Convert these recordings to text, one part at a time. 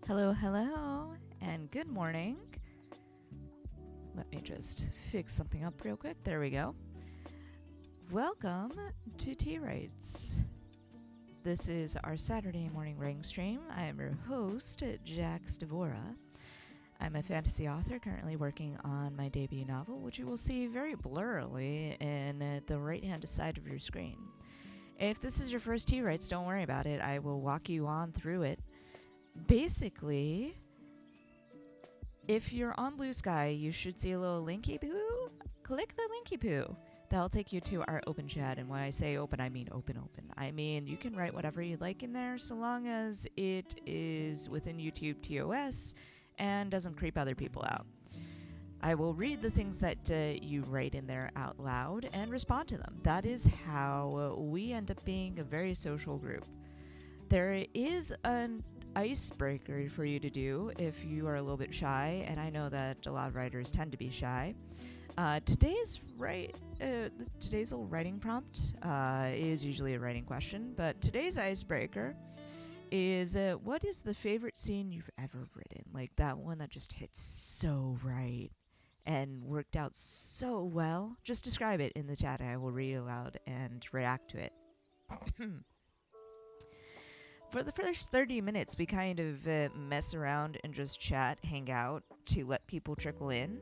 Hello, hello, and good morning. Let me just fix something up real quick. There we go. Welcome to Tea Rights. This is our Saturday morning writing stream. I am your host, Jax Devora. I'm a fantasy author currently working on my debut novel, which you will see very blurrily in the right-hand side of your screen. If this is your first Tea Rights, don't worry about it. I will walk you on through it. Basically, if you're on Blue Sky, you should see a little linky poo. Click the linky poo. That'll take you to our open chat. And when I say open, I mean open. I mean, you can write whatever you like in there so long as it is within YouTube TOS and doesn't creep other people out. I will read the things that you write in there out loud and respond to them. That is how we end up being a very social group. There is an icebreaker for you to do if you are a little bit shy, and I know that a lot of writers tend to be shy. Today's little writing prompt is usually a writing question, but today's icebreaker is what is the favorite scene you've ever written? Like that one that just hits so right and worked out so well. Just describe it in the chat. I will read it aloud and react to it. For the first 30 minutes, we kind of mess around and just chat, hang out to let people trickle in.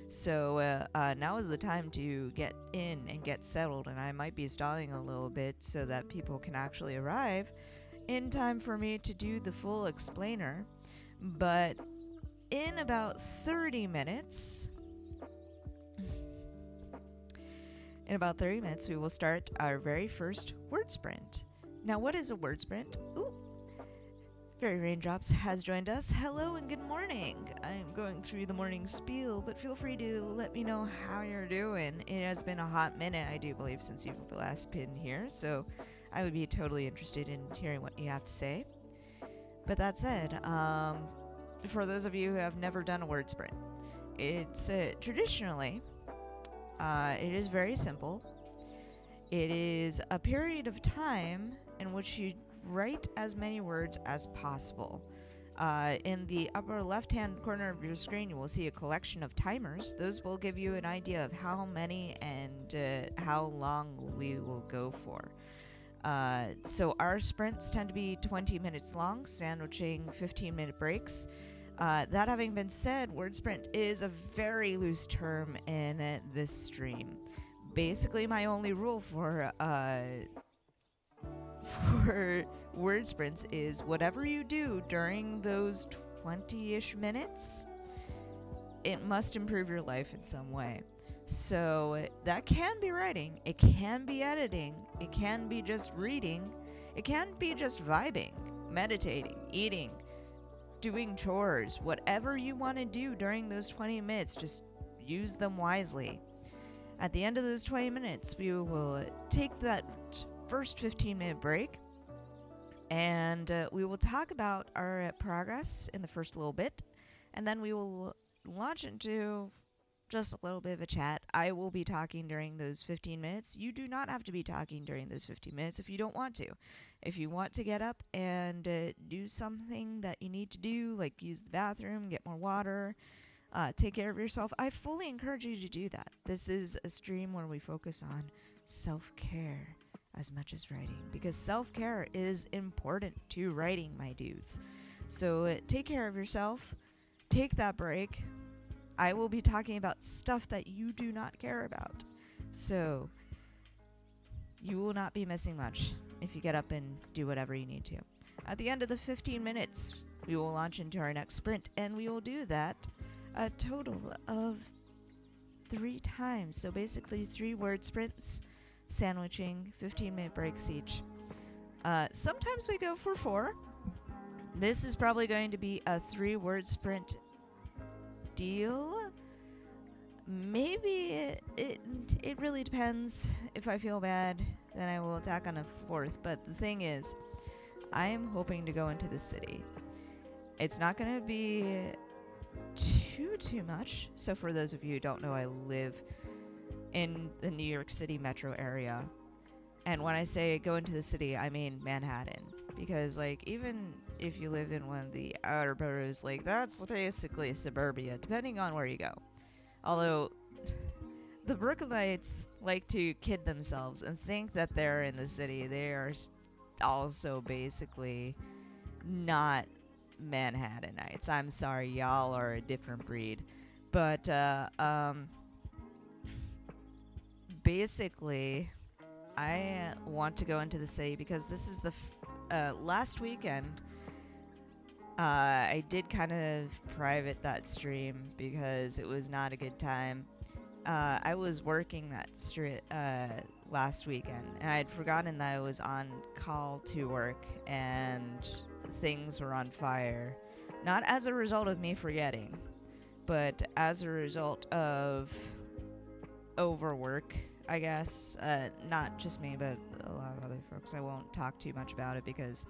So now is the time to get in and get settled, and I might be stalling a little bit so that people can actually arrive in time for me to do the full explainer. But in about 30 minutes, we will start our very first word sprint. Now, what is a word sprint? Ooh. Fairy Raindrops has joined us. Hello and good morning. I'm going through the morning spiel, but feel free to let me know how you're doing. It has been a hot minute, I do believe, since you've last been here, so I would be totally interested in hearing what you have to say. But that said, for those of you who have never done a word sprint, it's traditionally, it is very simple. It is a period of time in which you write as many words as possible. In the upper left-hand corner of your screen, you will see a collection of timers. Those will give you an idea of how many and how long we will go for. So our sprints tend to be 20 minutes long, sandwiching 15-minute breaks. That having been said, word sprint is a very loose term in this stream. Basically, my only rule for word sprints is whatever you do during those 20-ish minutes, it must improve your life in some way. So that can be writing, it can be editing, it can be just reading, it can be just vibing, meditating, eating, doing chores, whatever you want to do during those 20 minutes, just use them wisely. At the end of those 20 minutes, we will take that first 15-minute break, and we will talk about our progress in the first little bit, and then we will launch into just a little bit of a chat. I will be talking during those 15 minutes. You do not have to be talking during those 15 minutes if you don't want to. If you want to get up and do something that you need to do, like use the bathroom, get more water, take care of yourself, I fully encourage you to do that. This is a stream where we focus on self-care as much as writing, because self-care is important to writing, my dudes. So take care of yourself, take that break. I will be talking about stuff that you do not care about. So you will not be missing much if you get up and do whatever you need to. At the end of the 15 minutes, we will launch into our next sprint, and we will do that a total of 3 times. So basically 3 word sprints, sandwiching 15-minute breaks each. Sometimes we go for 4. This is probably going to be a 3-word sprint deal. Maybe it really depends. If I feel bad, then I will attack on a 4th. But the thing is, I am hoping to go into the city. It's not going to be too much. So for those of you who don't know, I live in the New York City metro area. And when I say go into the city, I mean Manhattan, because like even if you live in one of the outer boroughs, like that's basically suburbia, depending on where you go. Although the Brooklynites like to kid themselves and think that they're in the city. They are also basically not Manhattanites. I'm sorry, y'all are a different breed. But basically, I want to go into the city because this is the last weekend. I did kind of private that stream because it was not a good time. I was working that last weekend, and I had forgotten that I was on call to work, and things were on fire. Not as a result of me forgetting, but as a result of overwork, I guess. Not just me, but a lot of other folks. I won't talk too much about it because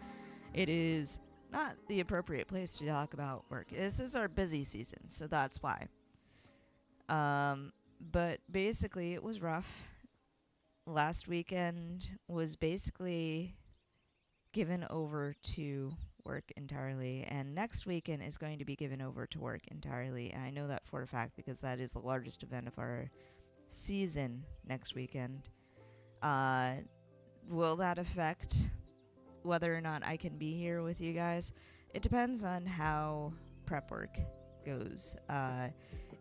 it is not the appropriate place to talk about work. This is our busy season, so that's why. But basically, it was rough. Last weekend was basically given over to work entirely, and next weekend is going to be given over to work entirely. And I know that for a fact because that is the largest event of our season next weekend. Uh, will that affect whether or not I can be here with you guys? It depends on how prep work goes.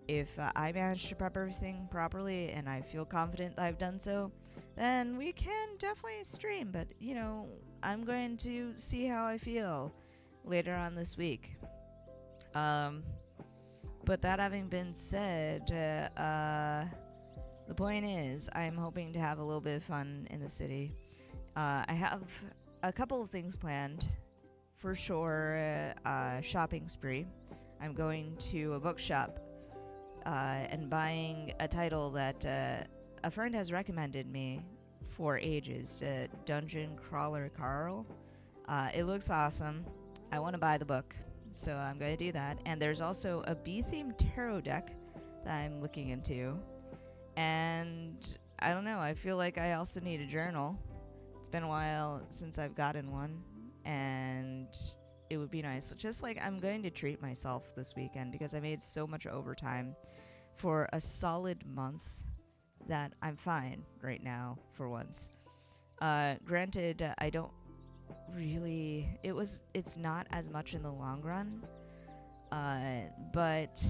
If I manage to prep everything properly and I feel confident that I've done so, then we can definitely stream. But, you know, I'm going to see how I feel later on this week. But that having been said, the point is, I'm hoping to have a little bit of fun in the city. I have a couple of things planned. For sure, shopping spree. I'm going to a bookshop and buying a title that a friend has recommended me for ages, Dungeon Crawler Carl. It looks awesome. I want to buy the book, so I'm going to do that. And there's also a bee-themed tarot deck that I'm looking into. And I don't know, I feel like I also need a journal. It's been a while since I've gotten one, and it would be nice. Just like I'm going to treat myself this weekend because I made so much overtime for a solid month that I'm fine right now for once. Granted, I don't really. It's not as much in the long run, but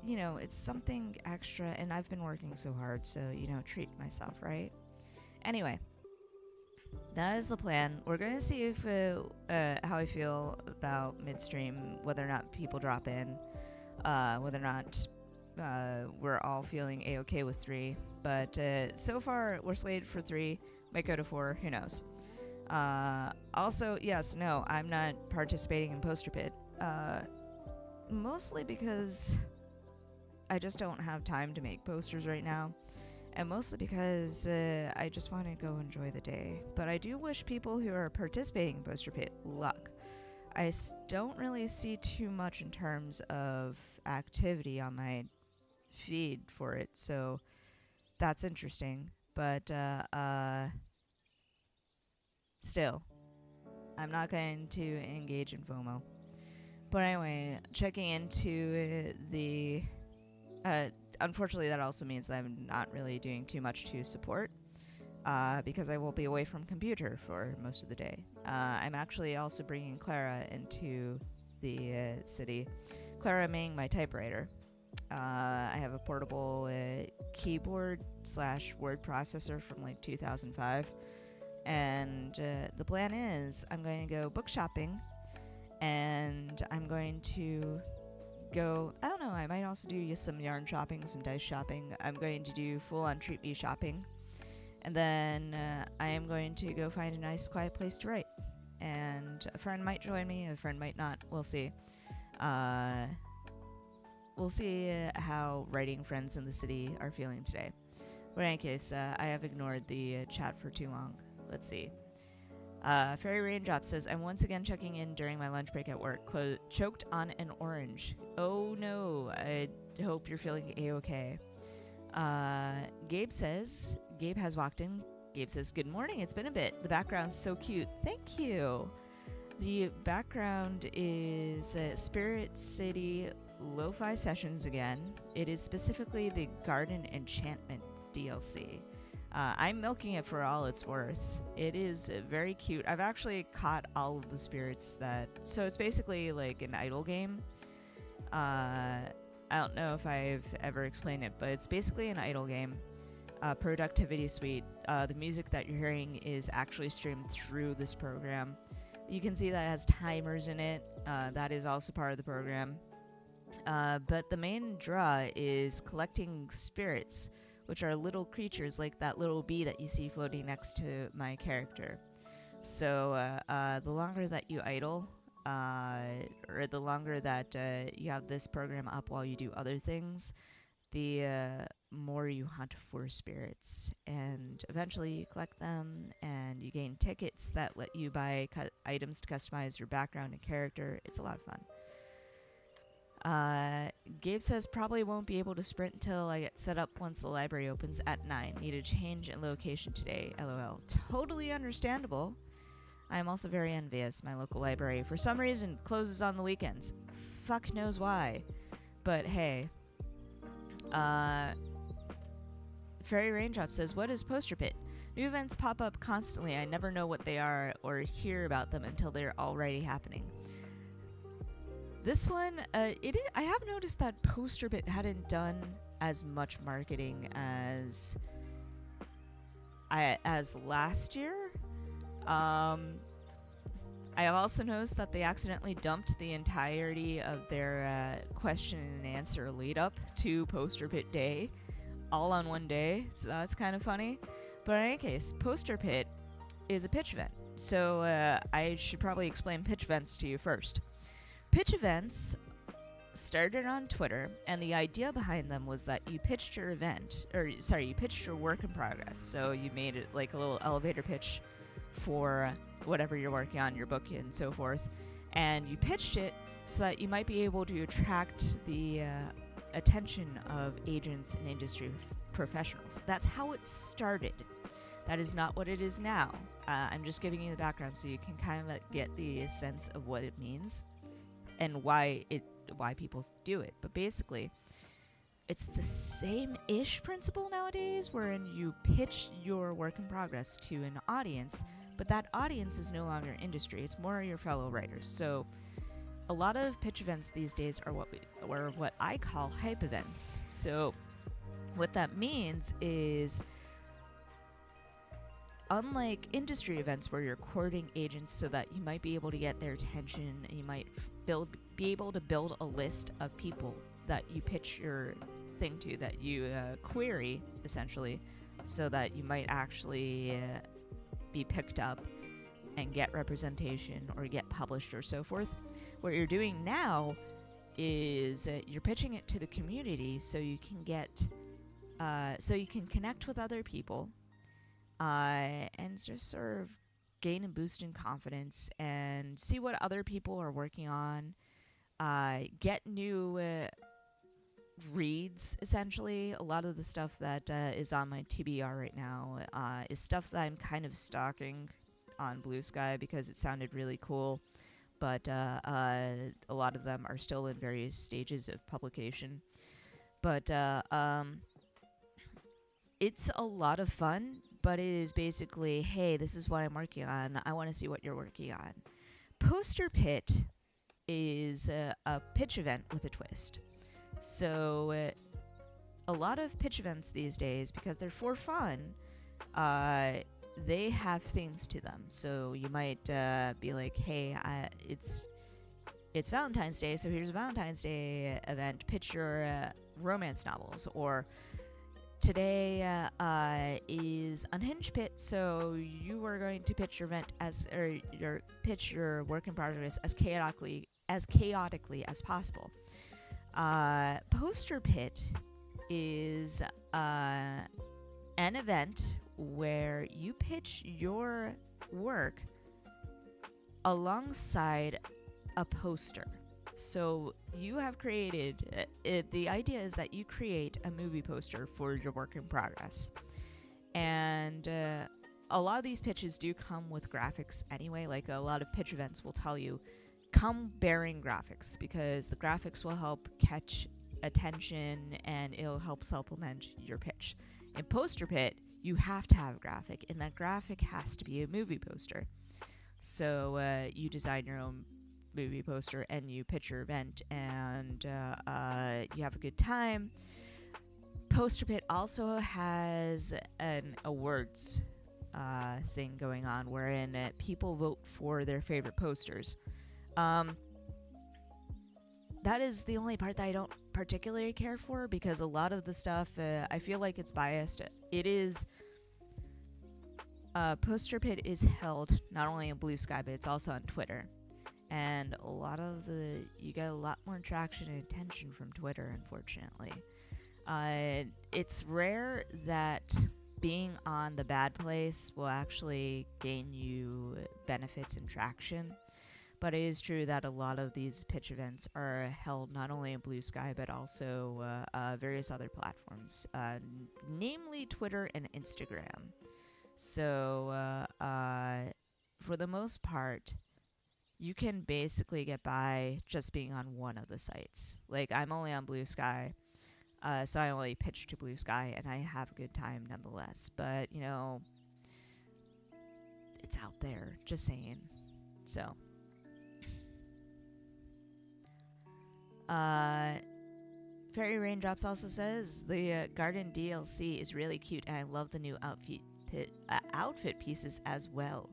you know, it's something extra, and I've been working so hard, so you know, treat myself, right? Anyway, that is the plan. We're gonna see if how I feel about midstream, whether or not people drop in, whether or not we're all feeling a-okay with 3. But so far, we're slated for 3. Might go to 4. Who knows? Also, yes, no, I'm not participating in Poster Pit. Mostly because I just don't have time to make posters right now. And mostly because I just want to go enjoy the day. But I do wish people who are participating in Poster Pit luck. I don't really see too much in terms of activity on my feed for it, so that's interesting. But still, I'm not going to engage in FOMO. But anyway, checking into the unfortunately, that also means that I'm not really doing too much to support because I will be away from computer for most of the day. I'm actually also bringing Clara into the city. Clara being my typewriter. I have a portable keyboard / word processor from like 2005. And the plan is I'm going to go book shopping, and I'm going to go, I don't know, I might also do some yarn shopping, some dice shopping. I'm going to do full-on treat me shopping. And then I am going to go find a nice quiet place to write. And a friend might join me, a friend might not. We'll see. We'll see how writing friends in the city are feeling today. But in any case, I have ignored the chat for too long. Let's see. Fairy Raindrop says, I'm once again checking in during my lunch break at work. Choked on an orange. Oh no, I hope you're feeling a-okay. Gabe has walked in. Gabe says, good morning, it's been a bit. The background's so cute. Thank you. The background is Spirit City Lo-Fi Sessions again. It is specifically the Garden Enchantment DLC. I'm milking it for all it's worth. It is very cute. I've actually caught all of the spirits that... So it's basically like an idle game. I don't know if I've ever explained it, but it's basically an idle game. Productivity suite. The music that you're hearing is actually streamed through this program. You can see that it has timers in it. That is also part of the program. But the main draw is collecting spirits, which are little creatures like that little bee that you see floating next to my character. So the longer that you idle, or the longer that you have this program up while you do other things, the more you hunt for spirits. And eventually you collect them, and you gain tickets that let you buy items to customize your background and character. It's a lot of fun. Gabe says probably won't be able to sprint until I get set up once the library opens at 9. Need a change in location today, lol. Totally understandable. I am also very envious. My local library, for some reason, closes on the weekends. Fuck knows why. But hey. Fairy Raindrop says, what is Poster Pit? New events pop up constantly. I never know what they are or hear about them until they're already happening. This one, I have noticed that Poster Pit hadn't done as much marketing as last year. I have also noticed that they accidentally dumped the entirety of their question and answer lead up to Poster Pit Day all on one day, so that's kind of funny. But in any case, Poster Pit is a pitch event, so I should probably explain pitch events to you first. Pitch events started on Twitter, and the idea behind them was that you pitched your event, you pitched your work in progress. So you made it like a little elevator pitch for whatever you're working on, your book and so forth, and you pitched it so that you might be able to attract the attention of agents and industry professionals. That's how it started. That is not what it is now. I'm just giving you the background so you can kind of get the sense of what it means and why people do it. But basically, it's the same-ish principle nowadays, wherein you pitch your work in progress to an audience, but that audience is no longer industry. It's more your fellow writers. So a lot of pitch events these days are what I call hype events. So what that means is, unlike industry events where you're courting agents so that you might be able to get their attention, and you might be able to build a list of people that you pitch your thing to, that you query, essentially, so that you might actually be picked up and get representation or get published or so forth. What you're doing now is you're pitching it to the community so you can connect with other people, and just sort of gain and boost in confidence and see what other people are working on, get new reads, essentially. A lot of the stuff that is on my TBR right now is stuff that I'm kind of stalking on Blue Sky because it sounded really cool, but a lot of them are still in various stages of publication. But it's a lot of fun, but it is basically, hey, this is what I'm working on. I want to see what you're working on. Poster Pit is a pitch event with a twist. So a lot of pitch events these days, because they're for fun, they have themes to them. So you might be like, hey, it's Valentine's Day, so here's a Valentine's Day event. Pitch your romance novels. Or today is Unhinged Pit, so you are going to pitch your event pitch your work in progress as chaotically as possible. Poster Pit is an event where you pitch your work alongside a poster. So you have created, the idea is that you create a movie poster for your work in progress. And a lot of these pitches do come with graphics anyway. Like a lot of pitch events will tell you, come bearing graphics because the graphics will help catch attention and it'll help supplement your pitch. In poster pit, you have to have a graphic, and that graphic has to be a movie poster. So you design your own movie poster and you pitch your event, and you have a good time. Poster Pit also has an awards thing going on wherein people vote for their favorite posters. Um, that is the only part that I don't particularly care for because a lot of the stuff I feel like it's biased. It is Poster Pit is held not only in Blue Sky but it's also on Twitter, and a lot of you get a lot more traction and attention from Twitter, unfortunately. It's rare that being on the bad place will actually gain you benefits and traction. But it is true that a lot of these pitch events are held not only in Blue Sky but also various other platforms, namely Twitter and Instagram. So, for the most part, you can basically get by just being on one of the sites. Like, I'm only on Blue Sky, so I only pitch to Blue Sky, and I have a good time nonetheless. But, you know, it's out there, just saying. So, Fairy Raindrops also says the Garden DLC is really cute, and I love the new outfit pieces as well.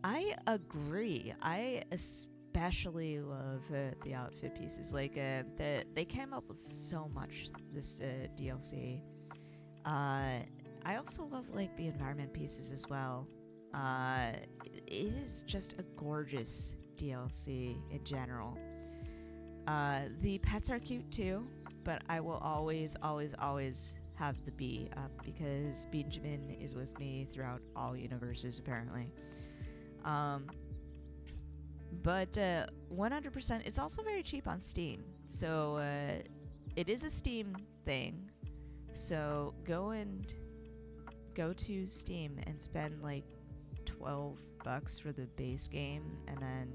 I agree. I especially love the outfit pieces. Like they came up with so much this DLC. I also love like the environment pieces as well. It is just a gorgeous DLC in general. The pets are cute too, but I will always, always, always have the bee up because Benjamin is with me throughout all universes apparently. But 100%, it's also very cheap on Steam. So it is a Steam thing. So go to Steam and spend like $12 for the base game, and then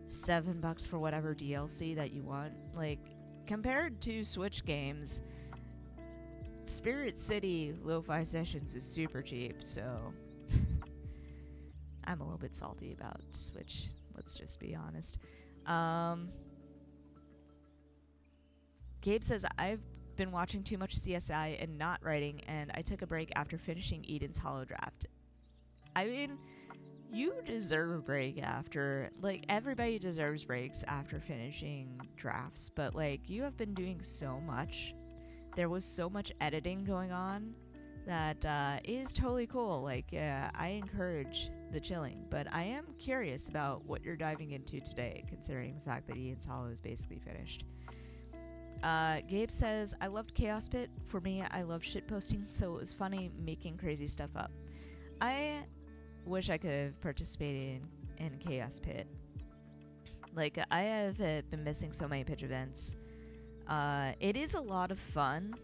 $7 for whatever DLC that you want. Like compared to Switch games, Spirit City Lo-Fi Sessions is super cheap. So I'm a little bit salty about Switch, let's just be honest. Gabe says, I've been watching too much CSI and not writing, and I took a break after finishing Eden's Hollow Draft. I mean, you deserve a break after, like, everybody deserves breaks after finishing drafts, but, like, you have been doing so much. There was so much editing going on that is totally cool. Like, I encourage the chilling, but I am curious about what you're diving into today, considering the fact that Eden's Hollow is basically finished. Gabe says, I loved Chaos Pit. For me, I love shitposting, so it was funny making crazy stuff up. I wish I could have participated in Chaos Pit. Like, I have been missing so many pitch events. It is a lot of fun,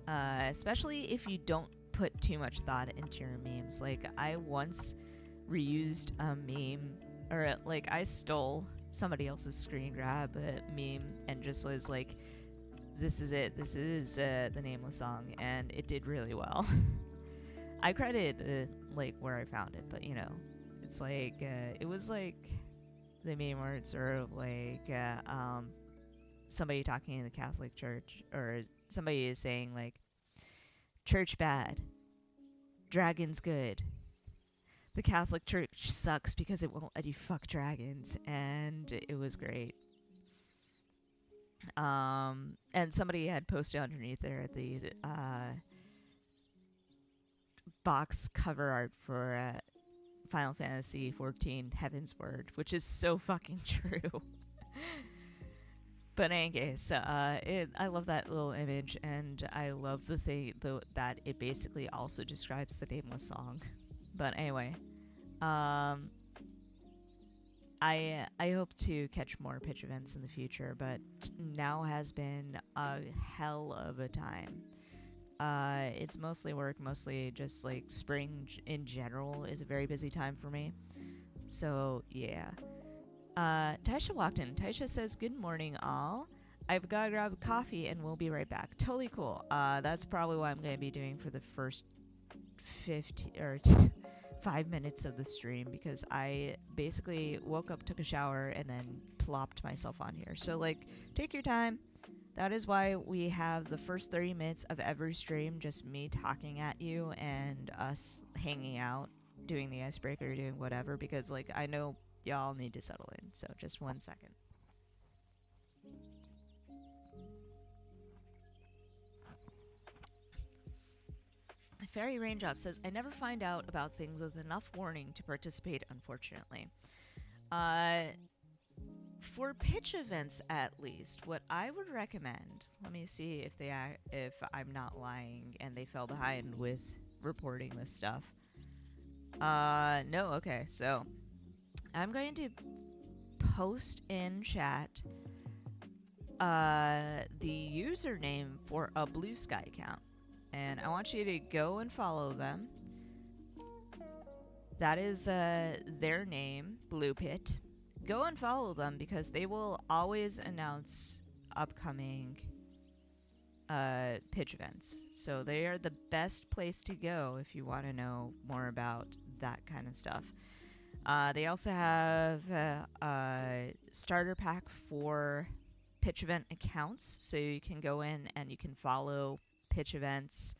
especially if you don't put too much thought into your memes. Like, I once reused a meme, or like I stole somebody else's screen grab meme and just was like, this is it, this is the Nameless song, and it did really well. I credit like where I found it, but you know, it's like it was like the meme where it's sort of like somebody talking in the Catholic Church, or somebody is saying like, church bad, dragons good, the Catholic Church sucks because it won't let you fuck dragons, and it was great. And somebody had posted underneath there the box cover art for Final Fantasy XIV Heaven's Word, which is so fucking true. But in any case, I love that little image, and I love the thing that it basically also describes the Nameless song. But anyway, I hope to catch more pitch events in the future, but now has been a hell of a time. It's mostly work, mostly just like spring in general is a very busy time for me. So, yeah. Taisha walked in. Taisha says, "Good morning, all. I've got to grab a coffee and we'll be right back." Totally cool. That's probably what I'm going to be doing for the first 50 or 5 minutes of the stream because I basically woke up, took a shower, and then plopped myself on here. So, like, take your time. That is why we have the first 30 minutes of every stream just me talking at you and us hanging out, doing the icebreaker, doing whatever, because, like, I know y'all need to settle in. So, just 1 second. Fairy Raindrop says, "I never find out about things with enough warning to participate, unfortunately." Uh, for pitch events, at least, what I would recommend. Let me see if I'm not lying and they fell behind with reporting this stuff. No. Okay, so I'm going to post in chat the username for a Blue Sky account, and I want you to go and follow them. That is their name, Blue Pit. Go and follow them because they will always announce upcoming pitch events. So they are the best place to go if you want to know more about that kind of stuff. They also have a starter pack for pitch event accounts, so you can go in and you can follow pitch events.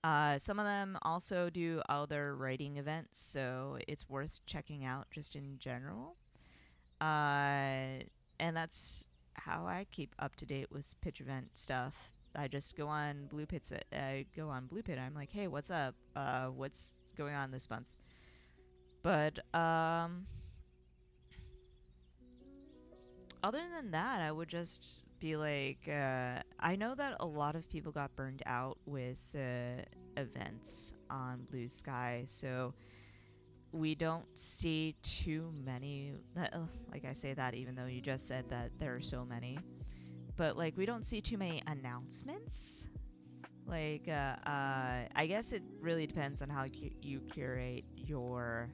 Some of them also do other writing events, so it's worth checking out just in general. And that's how I keep up to date with pitch event stuff. I just go on Blue Pit. I go on Blue Pit. I'm like, hey, what's up? What's going on this month? But other than that, I would just be like, I know that a lot of people got burned out with events on Blue Sky, so we don't see too many. Like I say that, even though you just said that there are so many, but like we don't see too many announcements. Like, I guess it really depends on how you curate your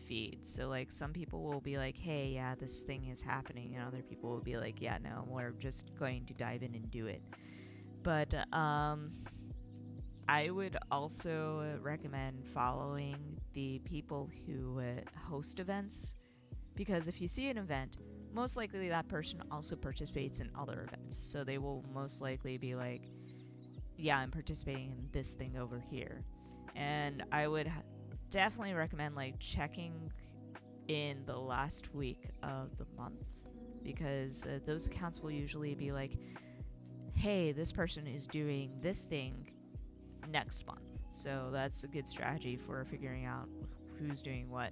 feed. So like some people will be like, hey, yeah, this thing is happening, and other people will be like, yeah, no, we're just going to dive in and do it. But I would also recommend following the people who host events, because if you see an event, most likely that person also participates in other events. So they will most likely be like, yeah, I'm participating in this thing over here. And I would definitely recommend like checking in the last week of the month, because those accounts will usually be like, hey, this person is doing this thing next month. So that's a good strategy for figuring out who's doing what.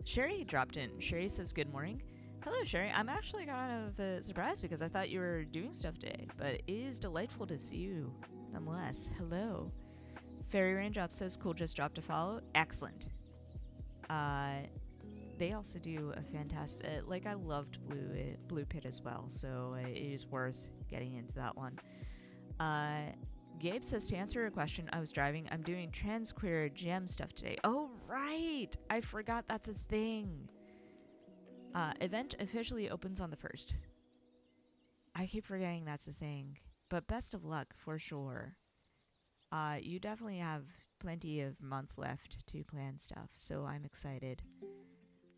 Sherry dropped in. Sherry says, "Good morning." Hello, Sherry. I'm actually kind of surprised because I thought you were doing stuff today, but it is delightful to see you nonetheless. Hello. Fairy Raindrop says, "Cool, just dropped a follow." Excellent. They also do a fantastic, like I loved Blue Pit as well, so it is worth getting into that one. Gabe says, "To answer your question, I was driving. I'm doing trans queer gem stuff today." Oh, right! I forgot that's a thing. Event officially opens on the 1st. I keep forgetting that's a thing. But best of luck, for sure. You definitely have plenty of month left to plan stuff, so I'm excited.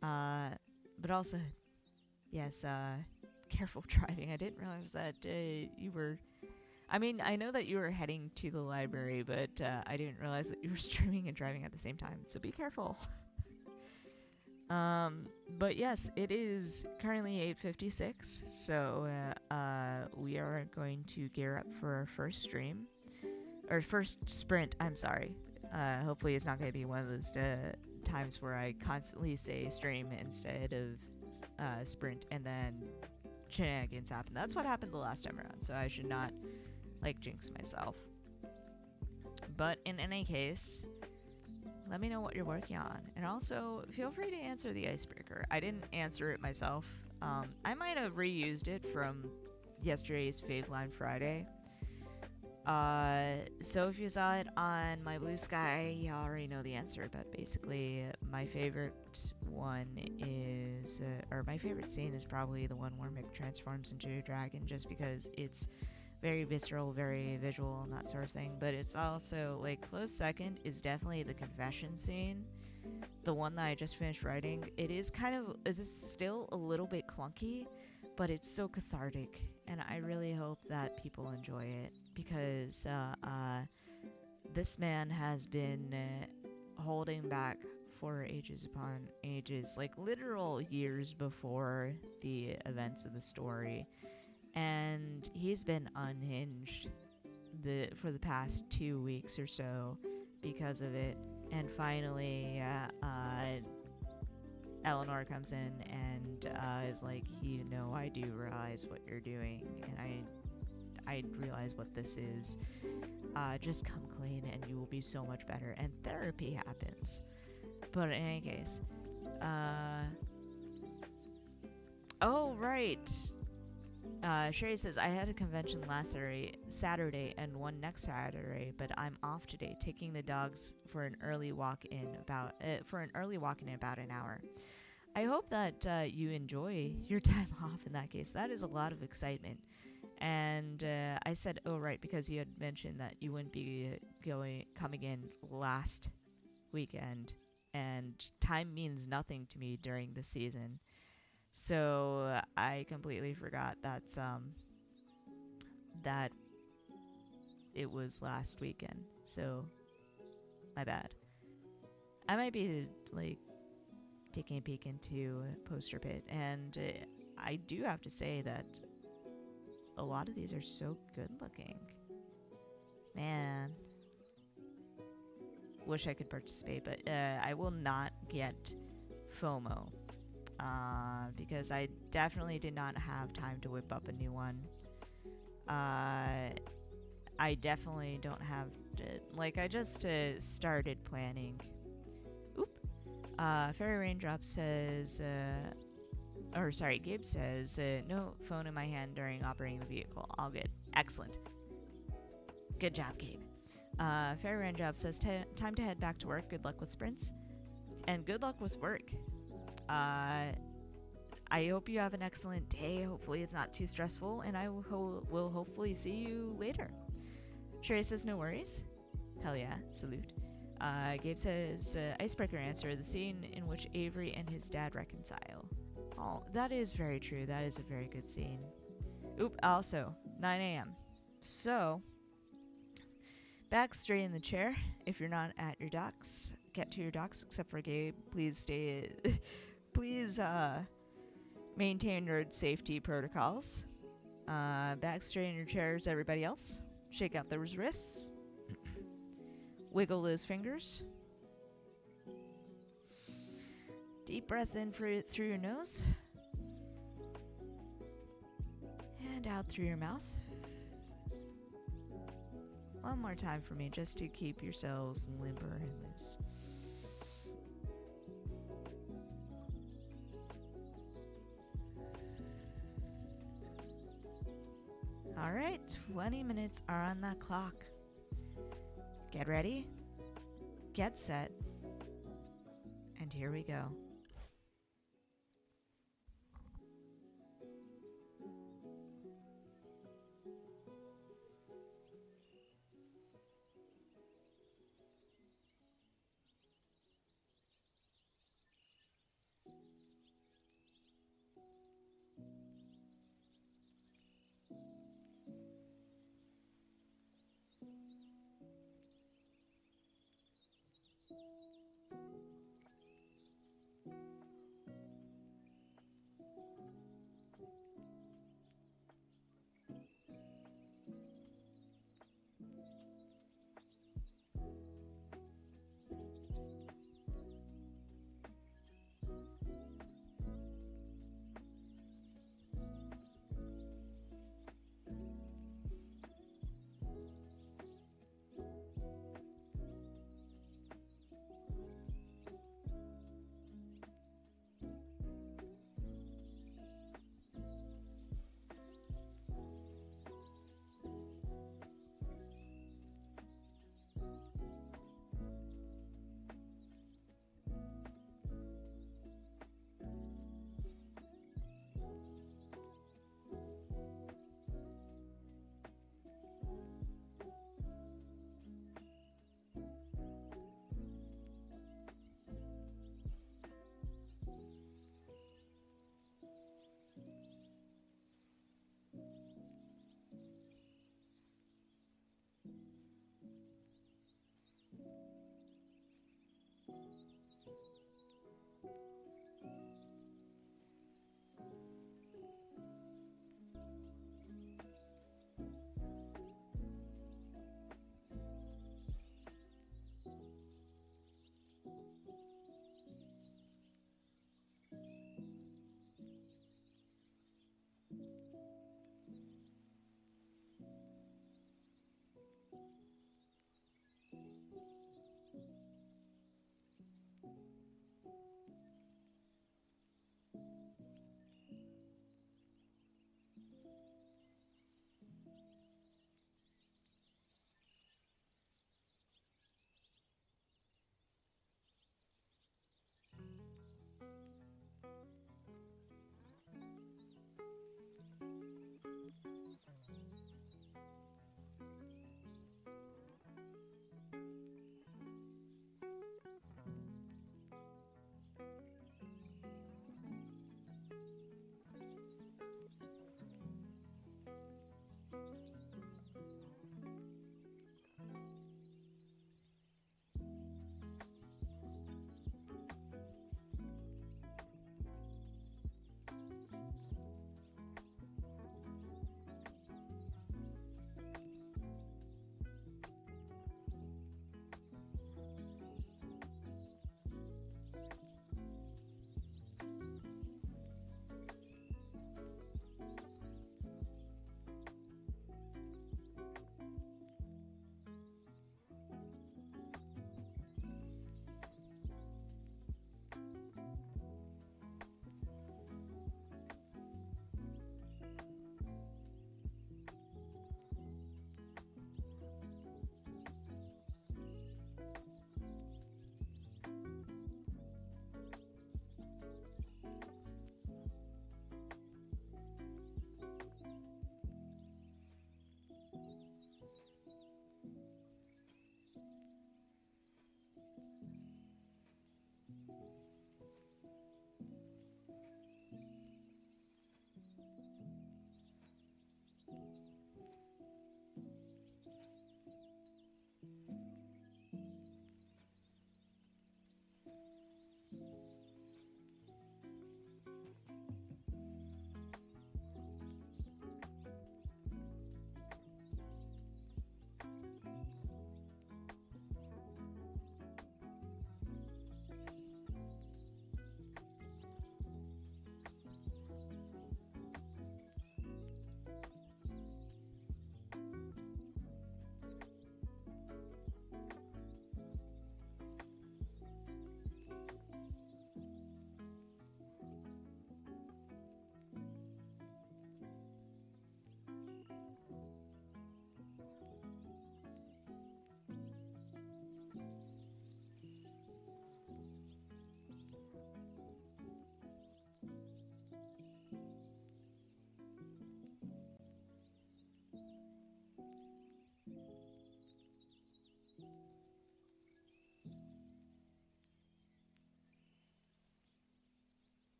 But also, yes, careful driving. I didn't realize that you were... I mean, I know that you were heading to the library, but I didn't realize that you were streaming and driving at the same time, so be careful. But yes, it is currently 8:56, so we are going to gear up for our first stream. Or first sprint, I'm sorry. Hopefully it's not going to be one of those times where I constantly say stream instead of sprint and then shenanigans happen. That's what happened the last time around, so I should not, like, jinx myself. But in any case, let me know what you're working on. And also, feel free to answer the icebreaker. I didn't answer it myself. I might have reused it from yesterday's Fave Line Friday. So if you saw it on my blue sky, you already know the answer. But basically, my favorite one is, or my favorite scene is probably the one where Mick transforms into a dragon, just because it's very visceral, very visual, and that sort of thing. But it's also like close second is definitely the confession scene, the one that I just finished writing. It is kind of, is still a little bit clunky, but it's so cathartic, and I really hope that people enjoy it because this man has been holding back for ages upon ages, like literal years before the events of the story, and he's been unhinged for the past 2 weeks or so because of it. And finally, Eleanor comes in and is like, you know, I do realize what you're doing, and I realize what this is. Just come clean, and you will be so much better. And therapy happens. But in any case, oh right. Sherry says, I had a convention last Saturday and one next Saturday, but I'm off today, taking the dogs for an early walk in about an hour. I hope that you enjoy your time off in that case. That is a lot of excitement. And I said, oh right, because you had mentioned that you wouldn't be coming in last weekend, and time means nothing to me during the season. So I completely forgot that it was last weekend. So my bad. I might be like taking a peek into Poster Pit, and I do have to say that a lot of these are so good looking. Man, wish I could participate, but I will not get FOMO because I definitely did not have time to whip up a new one. I definitely don't have like I just started planning. Oop. Fairy Raindrop says, or sorry, Gabe says, no phone in my hand during operating the vehicle. All good. Excellent. Good job, Gabe. Fairy Raindrop says, time to head back to work. Good luck with sprints. And good luck with work. I hope you have an excellent day. Hopefully it's not too stressful, and I will hopefully see you later. Sherry says, no worries. Hell yeah, salute. Gabe says, icebreaker answer, the scene in which Avery and his dad reconcile. Oh, that is very true. That is a very good scene. Oop, also, 9 a.m. So, back straight in the chair. If you're not at your docks, get to your docks, except for Gabe. Please stay, please, maintain your safety protocols. Back straight in your chairs, everybody else. Shake out those wrists. Wiggle those fingers. Deep breath in through your nose. And out through your mouth. One more time for me, just to keep yourselves limber and loose. Alright, 20 minutes are on that clock. Get ready, get set, and here we go.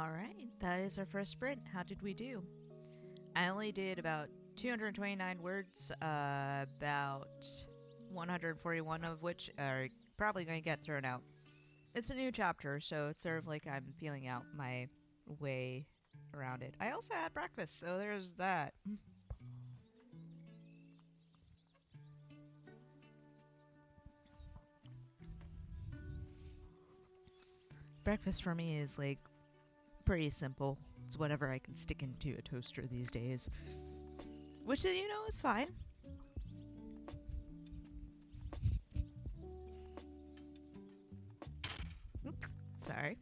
Alright, that is our first sprint. How did we do? I only did about 229 words, about 141 of which are probably going to get thrown out. It's a new chapter, so it's sort of like I'm feeling out my way around it. I also had breakfast, so there's that. Breakfast for me is like pretty simple. It's whatever I can stick into a toaster these days, which is fine. Oops, sorry.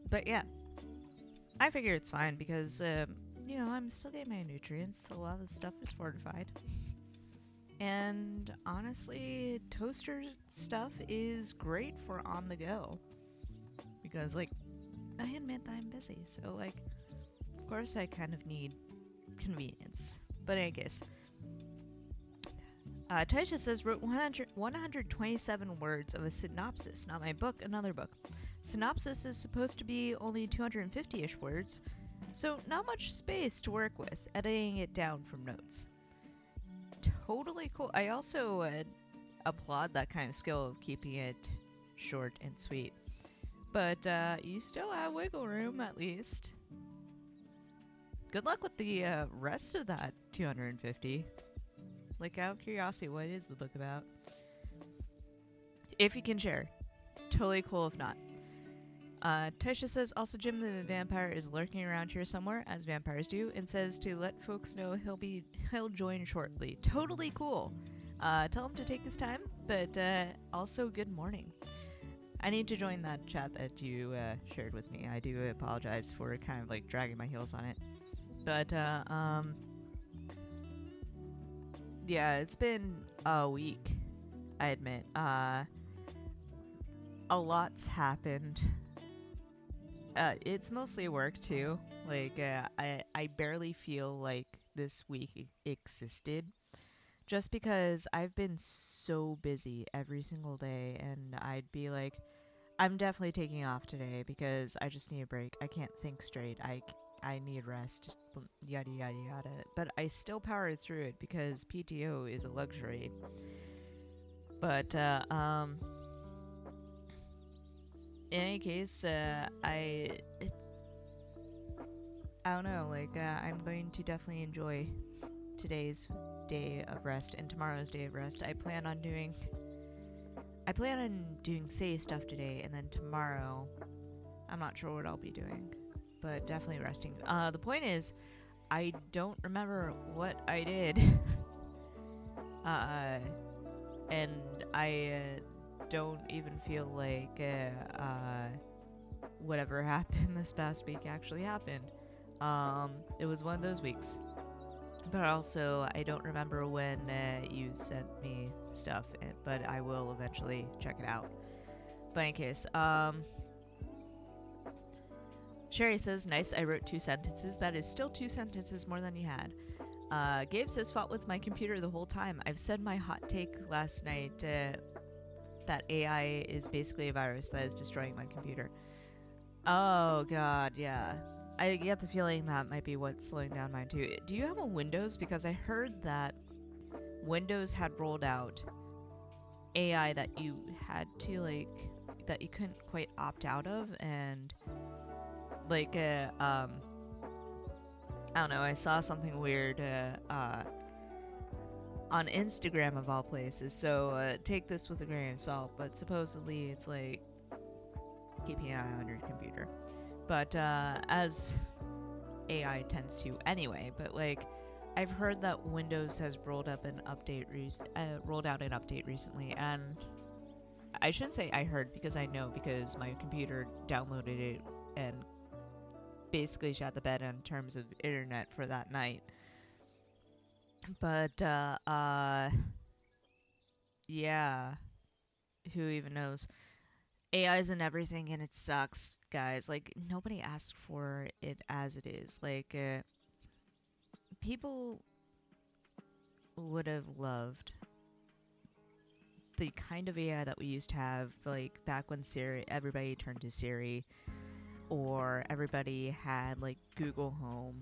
But yeah, I figure it's fine because I'm still getting my nutrients. So a lot of the stuff is fortified. And honestly, toaster stuff is great for on the go. Because, like, I admit that I'm busy. So, like, of course I kind of need convenience. But I guess. Taisha says, wrote 127 words of a synopsis. Not my book, another book. Synopsis is supposed to be only 250-ish words. So not much space to work with, editing it down from notes. Totally cool. I also applaud that kind of skill of keeping it short and sweet. But you still have wiggle room, at least. Good luck with the rest of that 250. Like, out of curiosity, what is the book about? If you can share. Totally cool if not. Tasha says, also Jim the vampire is lurking around here somewhere, as vampires do, and says to let folks know he'll join shortly. Totally cool. Tell him to take his time, but also good morning. I need to join that chat that you shared with me. I do apologize for kind of like dragging my heels on it. But yeah, it's been a week, I admit. A lot's happened. It's mostly work too. Like I barely feel like this week existed, just because I've been so busy every single day, and I'd be like, I'm definitely taking off today because I just need a break. I can't think straight. I need rest. Yada yada yada. But I still powered through it because PTO is a luxury. But in any case, I don't know. Like I'm going to definitely enjoy today's day of rest and tomorrow's day of rest. I plan on doing say stuff today, and then tomorrow I'm not sure what I'll be doing, but definitely resting. The point is, I don't remember what I did. And I don't even feel like whatever happened this past week actually happened. It was one of those weeks. But also, I don't remember when you sent me stuff, but I will eventually check it out. But in case, Sherry says, nice, I wrote 2 sentences. That is still 2 sentences more than you had. Gabe says, fought with my computer the whole time. I've said my hot take last night that AI is basically a virus that is destroying my computer. Oh, God, yeah. I get the feeling that might be what's slowing down mine, too. Do you have a Windows? Because I heard that Windows had rolled out AI that you had to, like, that you couldn't quite opt out of, and, like, I don't know, I saw something weird, on Instagram of all places, so, take this with a grain of salt, but supposedly it's, like, keeping an eye on your computer. But, as AI tends to anyway, but, like, I've heard that Windows has rolled out an update recently, and I shouldn't say I heard because I know, because my computer downloaded it and basically shot the bed in terms of internet for that night. But yeah, who even knows? AI's in everything and it sucks, guys. Like, nobody asked for it as it is. Like, people would have loved the kind of AI that we used to have, like, back when everybody turned to Siri. or everybody had like Google Home.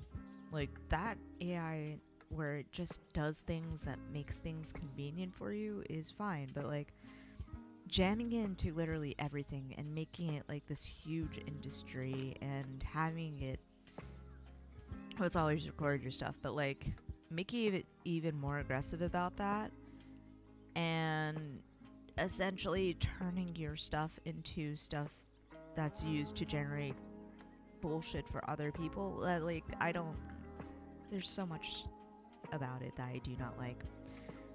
Like that AI where it just does things that makes things convenient for you is fine, but like jamming into literally everything and making it like this huge industry and having it, oh, it's always record your stuff, but like making it even more aggressive about that and essentially turning your stuff into stuff that's used to generate bullshit for other people. Like, I don't. There's so much about it that I do not like.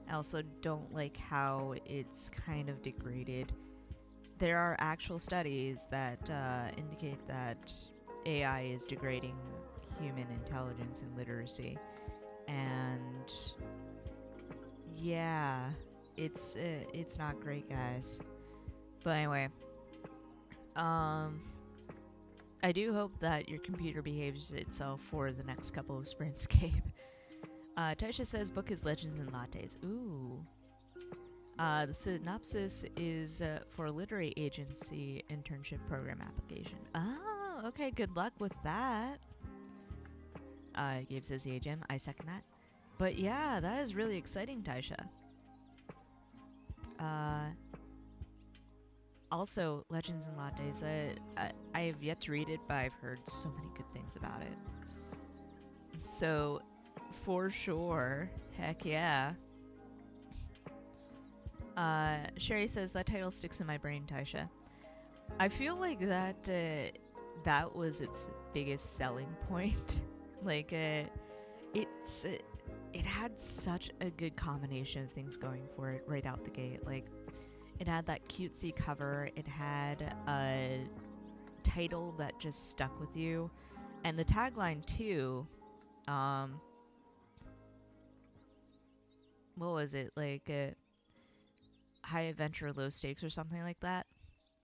I also don't like how it's kind of degraded. There are actual studies that indicate that AI is degrading human intelligence and literacy. And yeah, it's not great, guys. But anyway, um, I do hope that your computer behaves itself for the next couple of sprints, Gabe. Taisha says book is Legends and Lattes. Ooh. The synopsis is for a literary agency internship program application. Oh, okay. Good luck with that. Gabe says the AGM. I second that. But yeah, that is really exciting, Taisha. Also, Legends and Lattes. I have yet to read it, but I've heard so many good things about it. So, for sure, heck yeah. Sherry says that title sticks in my brain, Taisha. I feel like that was its biggest selling point. Like, it had such a good combination of things going for it right out the gate. Like, it had that cutesy cover. It had a title that just stuck with you, and the tagline too. What was it like? High adventure, low stakes, or something like that.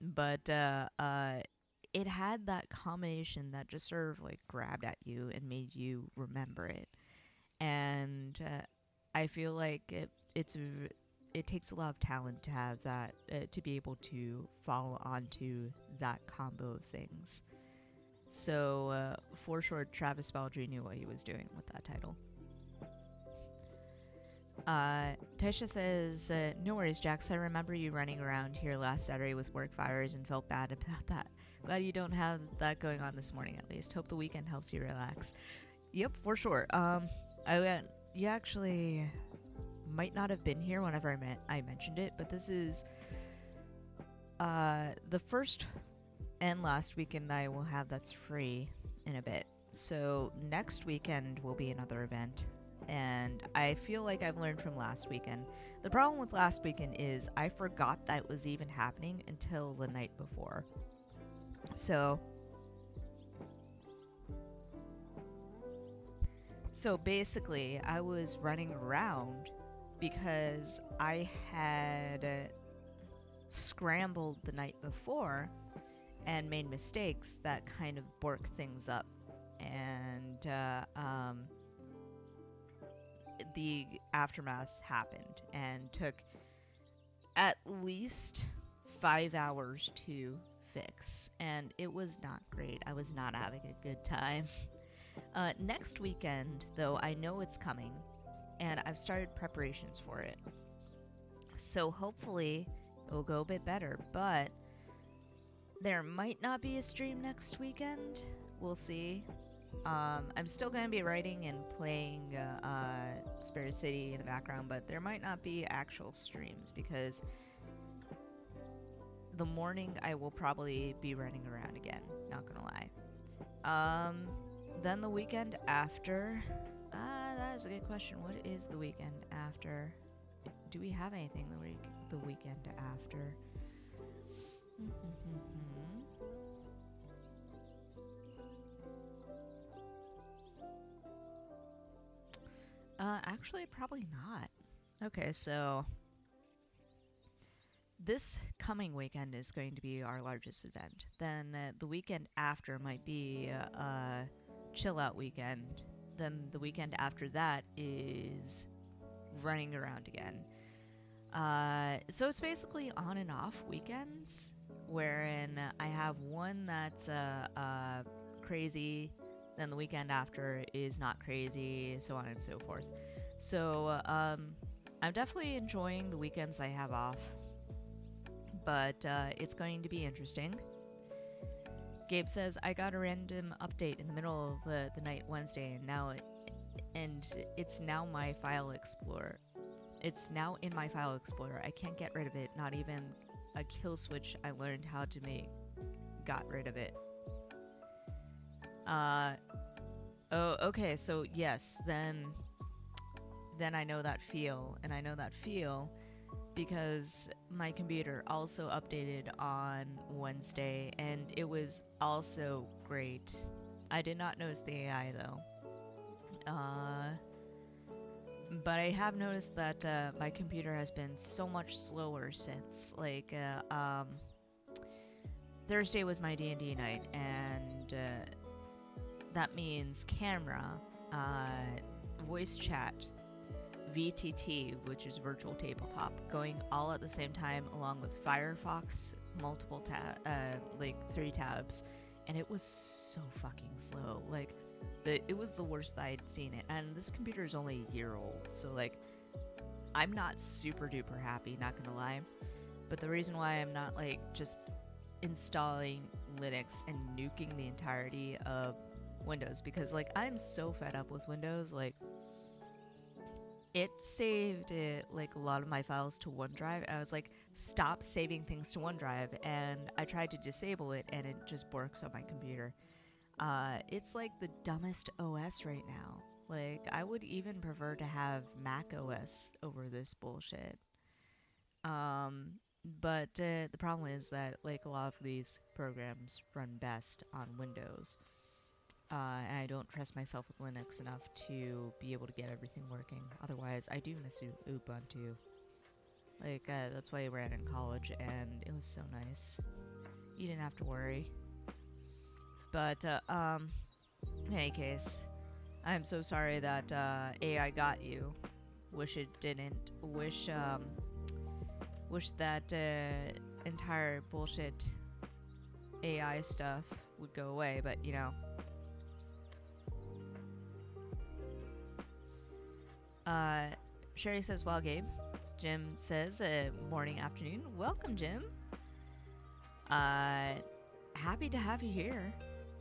But it had that combination that just sort of like grabbed at you and made you remember it. And I feel like it takes a lot of talent to have that to be able to follow on to that combo of things. So for sure, Travis Baldry knew what he was doing with that title. Tasha says, no worries, Jax. I remember you running around here last Saturday with work fires and felt bad about that. Glad you don't have that going on this morning, at least. Hope the weekend helps you relax. Yep, for sure. You actually might not have been here whenever I mentioned it, but this is the first and last weekend I will have that's free in a bit. So next weekend will be another event, and I feel like I've learned from last weekend. The problem with last weekend is I forgot that it was even happening until the night before. So basically, I was running around because I had scrambled the night before and made mistakes that kind of borked things up. And the aftermath happened and took at least 5 hours to fix. And it was not great. I was not having a good time. Next weekend, though, I know it's coming, and I've started preparations for it. So hopefully it'll go a bit better, but there might not be a stream next weekend. We'll see. I'm still going to be writing and playing Spirit City in the background, but there might not be actual streams because the morning I will probably be running around again, not gonna lie. Then the weekend after, that is a good question. What is the weekend after? Do we have anything the weekend after? Actually, probably not. Okay, so this coming weekend is going to be our largest event. Then the weekend after might be a chill out weekend. Then the weekend after that is running around again. So it's basically on and off weekends, wherein I have one that's crazy, then the weekend after is not crazy, so on and so forth. So I'm definitely enjoying the weekends I have off, but it's going to be interesting. Gabe says, I got a random update in the middle of the night Wednesday, and it's now my file explorer. It's now in my file explorer. I can't get rid of it. Not even a kill switch I learned how to make got rid of it. Oh, okay. So yes, then I know that feel, and I know that feel because my computer also updated on Wednesday, and it was also great. I did not notice the AI though. But I have noticed that my computer has been so much slower since. Like, Thursday was my D&D night, and that means camera, voice chat, VTT, which is virtual tabletop, going all at the same time, along with Firefox, multiple like 3 tabs, and it was so fucking slow. Like, it was the worst I'd seen it, and this computer is only a year old, so like, I'm not super duper happy, not gonna lie. But the reason why I'm not like just installing Linux and nuking the entirety of Windows, because like I'm so fed up with Windows, like it saved like a lot of my files to OneDrive, and I was like, stop saving things to OneDrive, and I tried to disable it, and it just works on my computer. It's like the dumbest OS right now. Like, I would even prefer to have Mac OS over this bullshit. Um, but the problem is that like a lot of these programs run best on Windows. And I don't trust myself with Linux enough to be able to get everything working. Otherwise, I do miss Ubuntu. Like, that's why I ran in college, and it was so nice. You didn't have to worry. But, in any case, I'm so sorry that AI got you. Wish it didn't. Wish that entire bullshit AI stuff would go away, but you know. Sherry says, well, Gabe. Jim says, morning, afternoon. Welcome, Jim. Happy to have you here.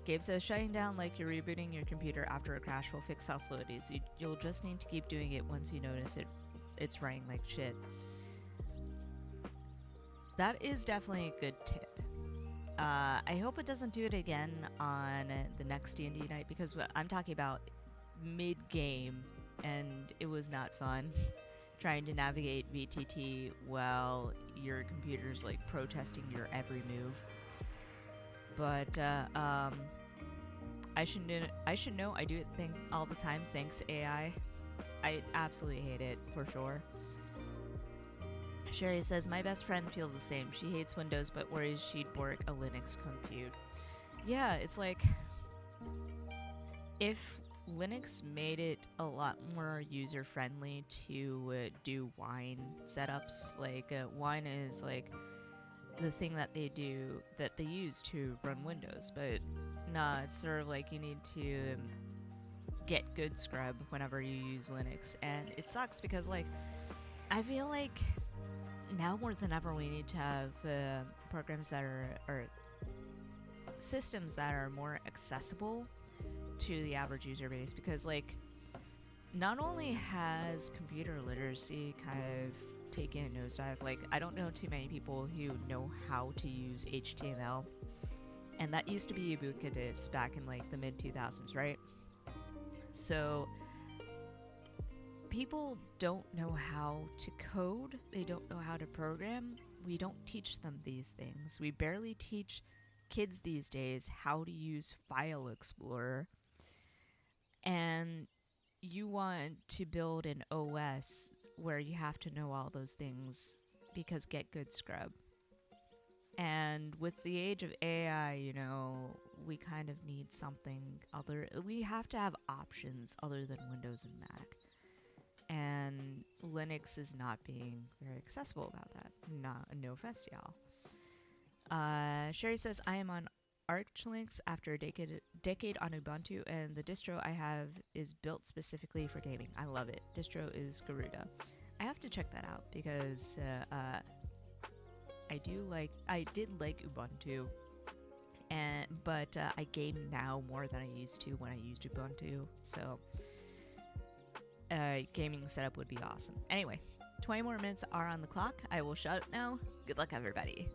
Gabe says, shutting down like you're rebooting your computer after a crash will fix how slow it is. You'll just need to keep doing it once you notice it's running like shit. That is definitely a good tip. I hope it doesn't do it again on the next D&D night, because I'm talking about mid-game, and it was not fun trying to navigate VTT while your computer's like protesting your every move. But I should know. I do it all the time. Thanks AI. I absolutely hate it for sure. Sherry says, my best friend feels the same. She hates Windows but worries she'd bork a Linux compute. Yeah, it's like, if Linux made it a lot more user-friendly to do wine setups, like wine is like the thing that they use to run Windows, but nah, it's sort of like you need to get good scrub whenever you use Linux, and it sucks because like I feel like now more than ever we need to have programs that or systems that are more accessible to the average user base, because like not only has computer literacy kind of taken a nosedive, like I don't know too many people who know how to use HTML, and that used to be ubiquitous back in like the mid 2000s, right? So people don't know how to code, they don't know how to program. We don't teach them these things. We barely teach kids these days how to use File Explorer. And you want to build an OS where you have to know all those things because get good scrub. And with the age of AI, you know, we kind of need something other. We have to have options other than Windows and Mac. And Linux is not being very accessible about that. No offense, y'all. Sherry says, I am on Archlinks after a decade on Ubuntu, and the distro I have is built specifically for gaming. I love it. Distro is Garuda. I have to check that out because I did like Ubuntu, but I game now more than I used to when I used Ubuntu. So gaming setup would be awesome. Anyway, 20 more minutes are on the clock. I will shut it now. Good luck, everybody.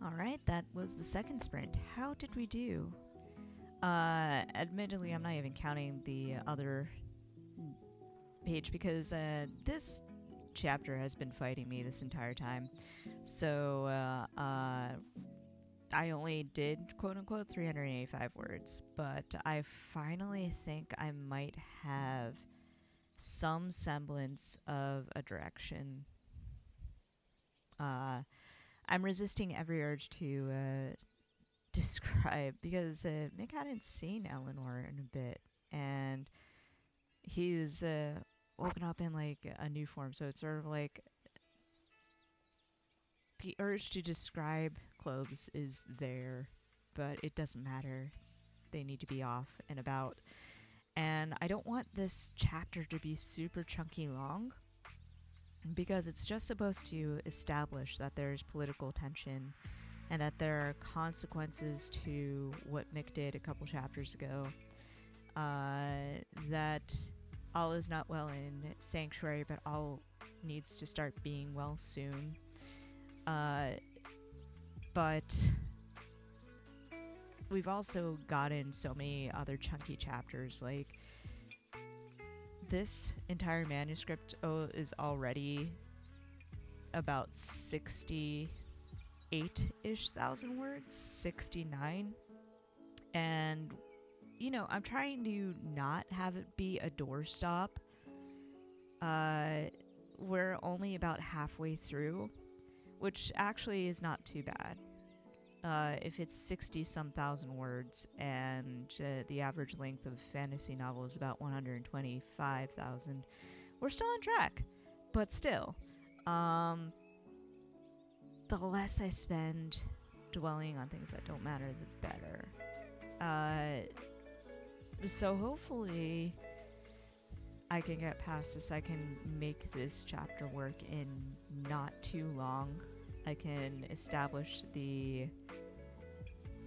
Alright, that was the second sprint. How did we do? Admittedly, I'm not even counting the other page because this chapter has been fighting me this entire time. So, I only did quote unquote 385 words, but I finally think I might have some semblance of a direction. I'm resisting every urge to describe because Mick hadn't seen Eleanor in a bit, and he's woken up in like a new form, so it's sort of like the urge to describe clothes is there, but it doesn't matter. They need to be off and about. And I don't want this chapter to be super chunky long because it's just supposed to establish that there's political tension and that there are consequences to what Mick did a couple chapters ago. That all is not well in Sanctuary, but all needs to start being well soon. But we've also gotten so many other chunky chapters. Like, this entire manuscript is already about 68-ish thousand words, 69. And, you know, I'm trying to not have it be a doorstop. We're only about halfway through, which actually is not too bad. If it's 60-some thousand words and the average length of a fantasy novel is about 125,000, we're still on track. But still, the less I spend dwelling on things that don't matter, the better. So hopefully I can get past this. I can make this chapter work in not too long. I can establish the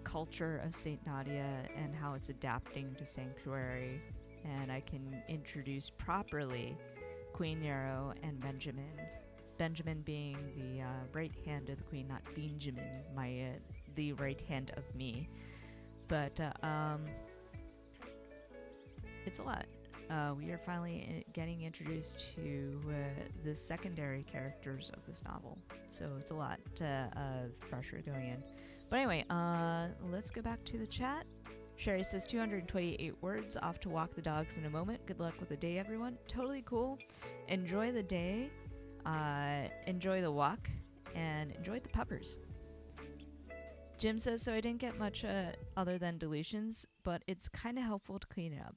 culture of Saint Nadia and how it's adapting to Sanctuary, and I can introduce properly Queen Yarrow and Benjamin. Benjamin being the right hand of the Queen, not Benjamin, the right hand of me. But it's a lot. We are finally getting introduced to the secondary characters of this novel, so it's a lot of pressure going in. But anyway, let's go back to the chat. Sherry says 228 words, off to walk the dogs in a moment. Good luck with the day, everyone. Totally cool. Enjoy the day, enjoy the walk, and enjoy the puppers. Jim says, so I didn't get much other than deletions, but it's kind of helpful to clean it up.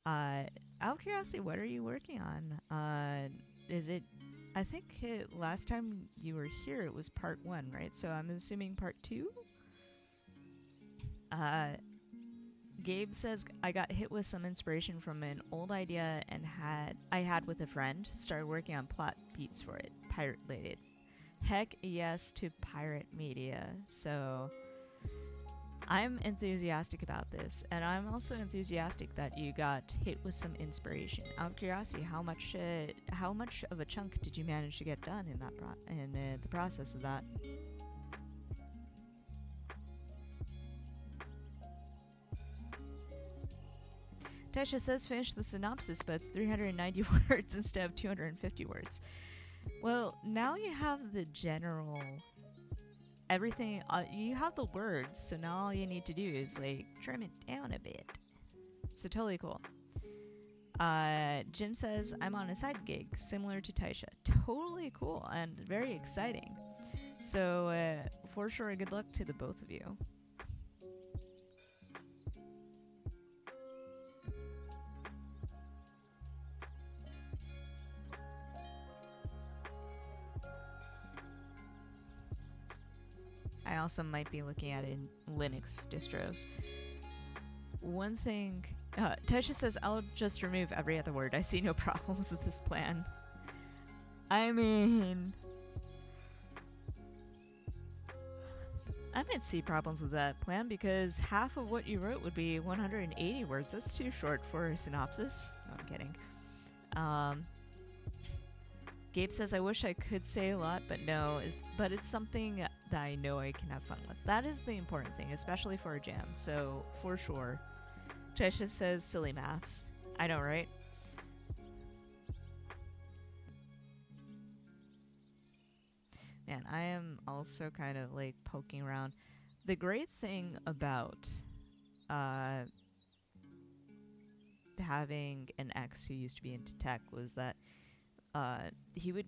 Out of curiosity, what are you working on? Is it, I think last time you were here it was part 1, right? So I'm assuming part 2? Gabe says, I got hit with some inspiration from an old idea I had with a friend. Started working on plot beats for it. Pirate related. Heck yes to pirate media. So I'm enthusiastic about this, and I'm also enthusiastic that you got hit with some inspiration. Out of curiosity, how much of a chunk did you manage to get done in that the process of that? Tasha says finish the synopsis, but it's 390 words instead of 250 words. Well, now you have the general everything, you have the words, so now all you need to do is like trim it down a bit. So totally cool. Jim says, I'm on a side gig similar to Taisha. Totally cool and very exciting. So for sure, good luck to the both of you. I also might be looking at it in Linux distros. One thing, Tasha says, I'll just remove every other word. I see no problems with this plan. I mean, I might see problems with that plan because half of what you wrote would be 180 words. That's too short for a synopsis. No, I'm kidding. Gabe says, I wish I could say a lot, but no, but it's something that I know I can have fun with. That is the important thing, especially for a jam, so for sure. Trisha says, silly maths. I know, right? Man, I am also kind of like poking around. The great thing about uh, having an ex who used to be into tech was that he would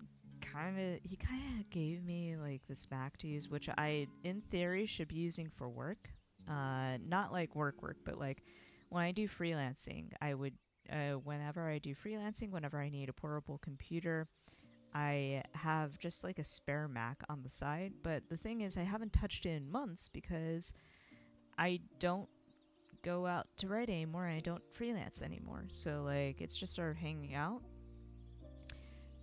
he kind of gave me like this Mac to use, which I, in theory, should be using for work. Not like work, but like when I do freelancing, whenever I do freelancing, whenever I need a portable computer, I have just like a spare Mac on the side. But the thing is, I haven't touched it in months because I don't go out to write anymore and I don't freelance anymore. So like it's just sort of hanging out.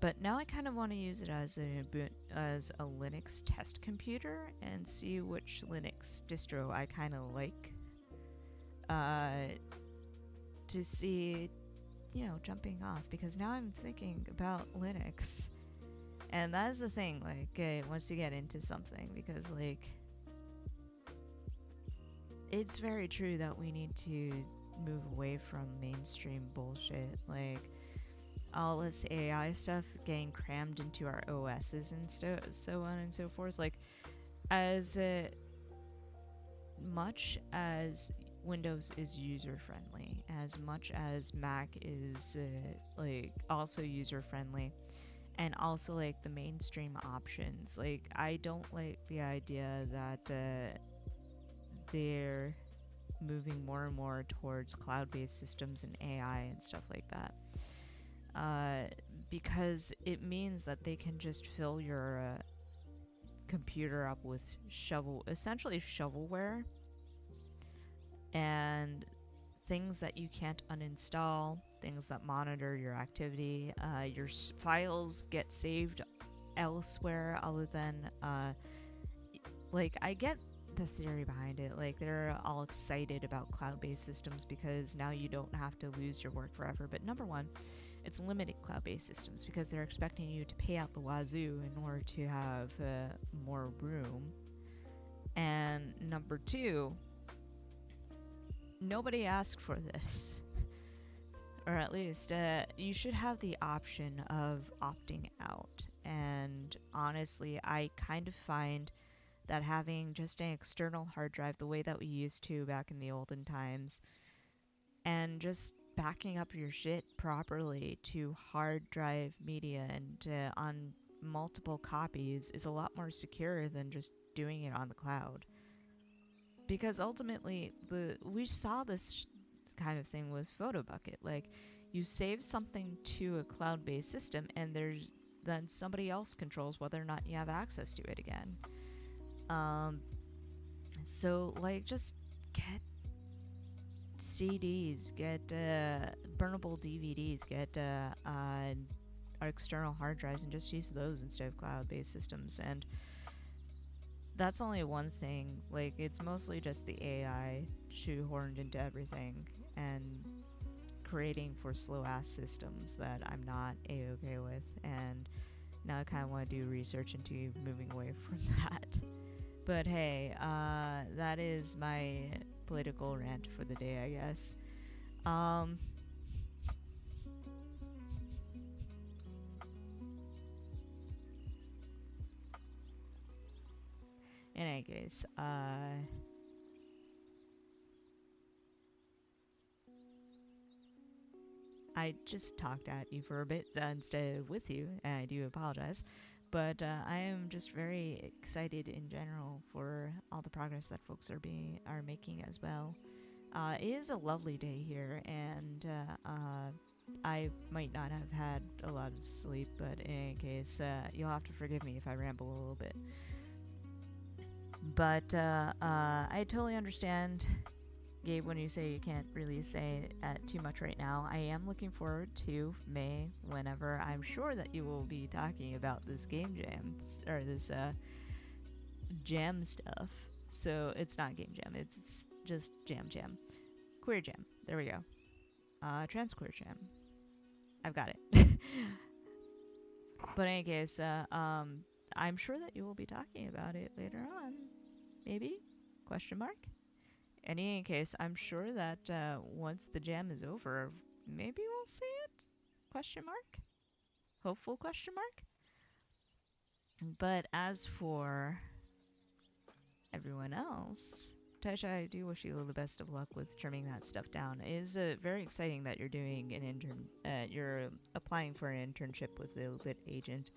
But now I kind of want to use it as a Linux test computer and see which Linux distro I kind of like. Uh, to see, jumping off, because now I'm thinking about Linux. And that's the thing, like, once you get into something, because, like, it's very true that we need to move away from mainstream bullshit. Like, all this AI stuff getting crammed into our OSs and so on and so forth. Like, as much as Windows is user friendly, as much as Mac is like also user friendly, and also like the mainstream options, like I don't like the idea that they're moving more and more towards cloud-based systems and AI and stuff like that. Because it means that they can just fill your computer up with essentially shovelware, and things that you can't uninstall, things that monitor your activity. Your files get saved elsewhere other than, like, I get the theory behind it. Like, they're all excited about cloud-based systems because now you don't have to lose your work forever. But number one, it's limited cloud-based systems because they're expecting you to pay out the wazoo in order to have more room. And number two, nobody asked for this. Or at least, you should have the option of opting out. And honestly, I kind of find that having just an external hard drive the way that we used to back in the olden times, and just backing up your shit properly to hard drive media and on multiple copies is a lot more secure than just doing it on the cloud. Because ultimately, we saw this kind of thing with PhotoBucket. Like, you save something to a cloud-based system, and then somebody else controls whether or not you have access to it again. So like, just get CDs, get burnable DVDs, get external hard drives, and just use those instead of cloud-based systems. And that's only one thing. Like, it's mostly just the AI shoehorned into everything and creating for slow-ass systems that I'm not a-okay with. And now I kind of want to do research into moving away from that. But hey, that is my political rant for the day, I guess. In any case, I just talked at you for a bit instead of with you, and I do apologize. But I am just very excited in general for all the progress that folks are making as well. It is a lovely day here, and I might not have had a lot of sleep, but in any case, you'll have to forgive me if I ramble a little bit. But I totally understand, Gabe, when you say you can't really say too much right now. I am looking forward to May, whenever I'm sure that you will be talking about this game jam, or this jam stuff. So it's not game jam, it's just jam. Queer jam. There we go. Trans queer jam. I've got it. But in any case, I'm sure that you will be talking about it later on. Maybe? Question mark? In any case, I'm sure that once the jam is over, maybe we'll see it? Question mark? Hopeful question mark? But as for everyone else, Taisha, I do wish you the best of luck with trimming that stuff down. It is very exciting that you're doing an you're applying for an internship with the lit agent.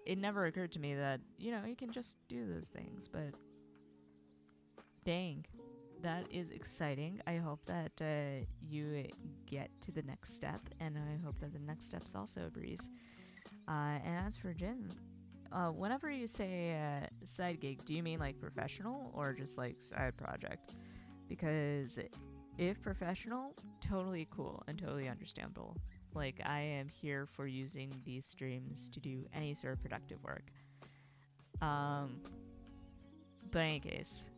It never occurred to me that you can just do those things, but dang, that is exciting. I hope that you get to the next step, and I hope that the next step's also a breeze. And as for Jim, whenever you say side gig, do you mean like professional or just like side project? Because if professional, totally cool and totally understandable. Like, I am here for using these streams to do any sort of productive work. Um, but in any case,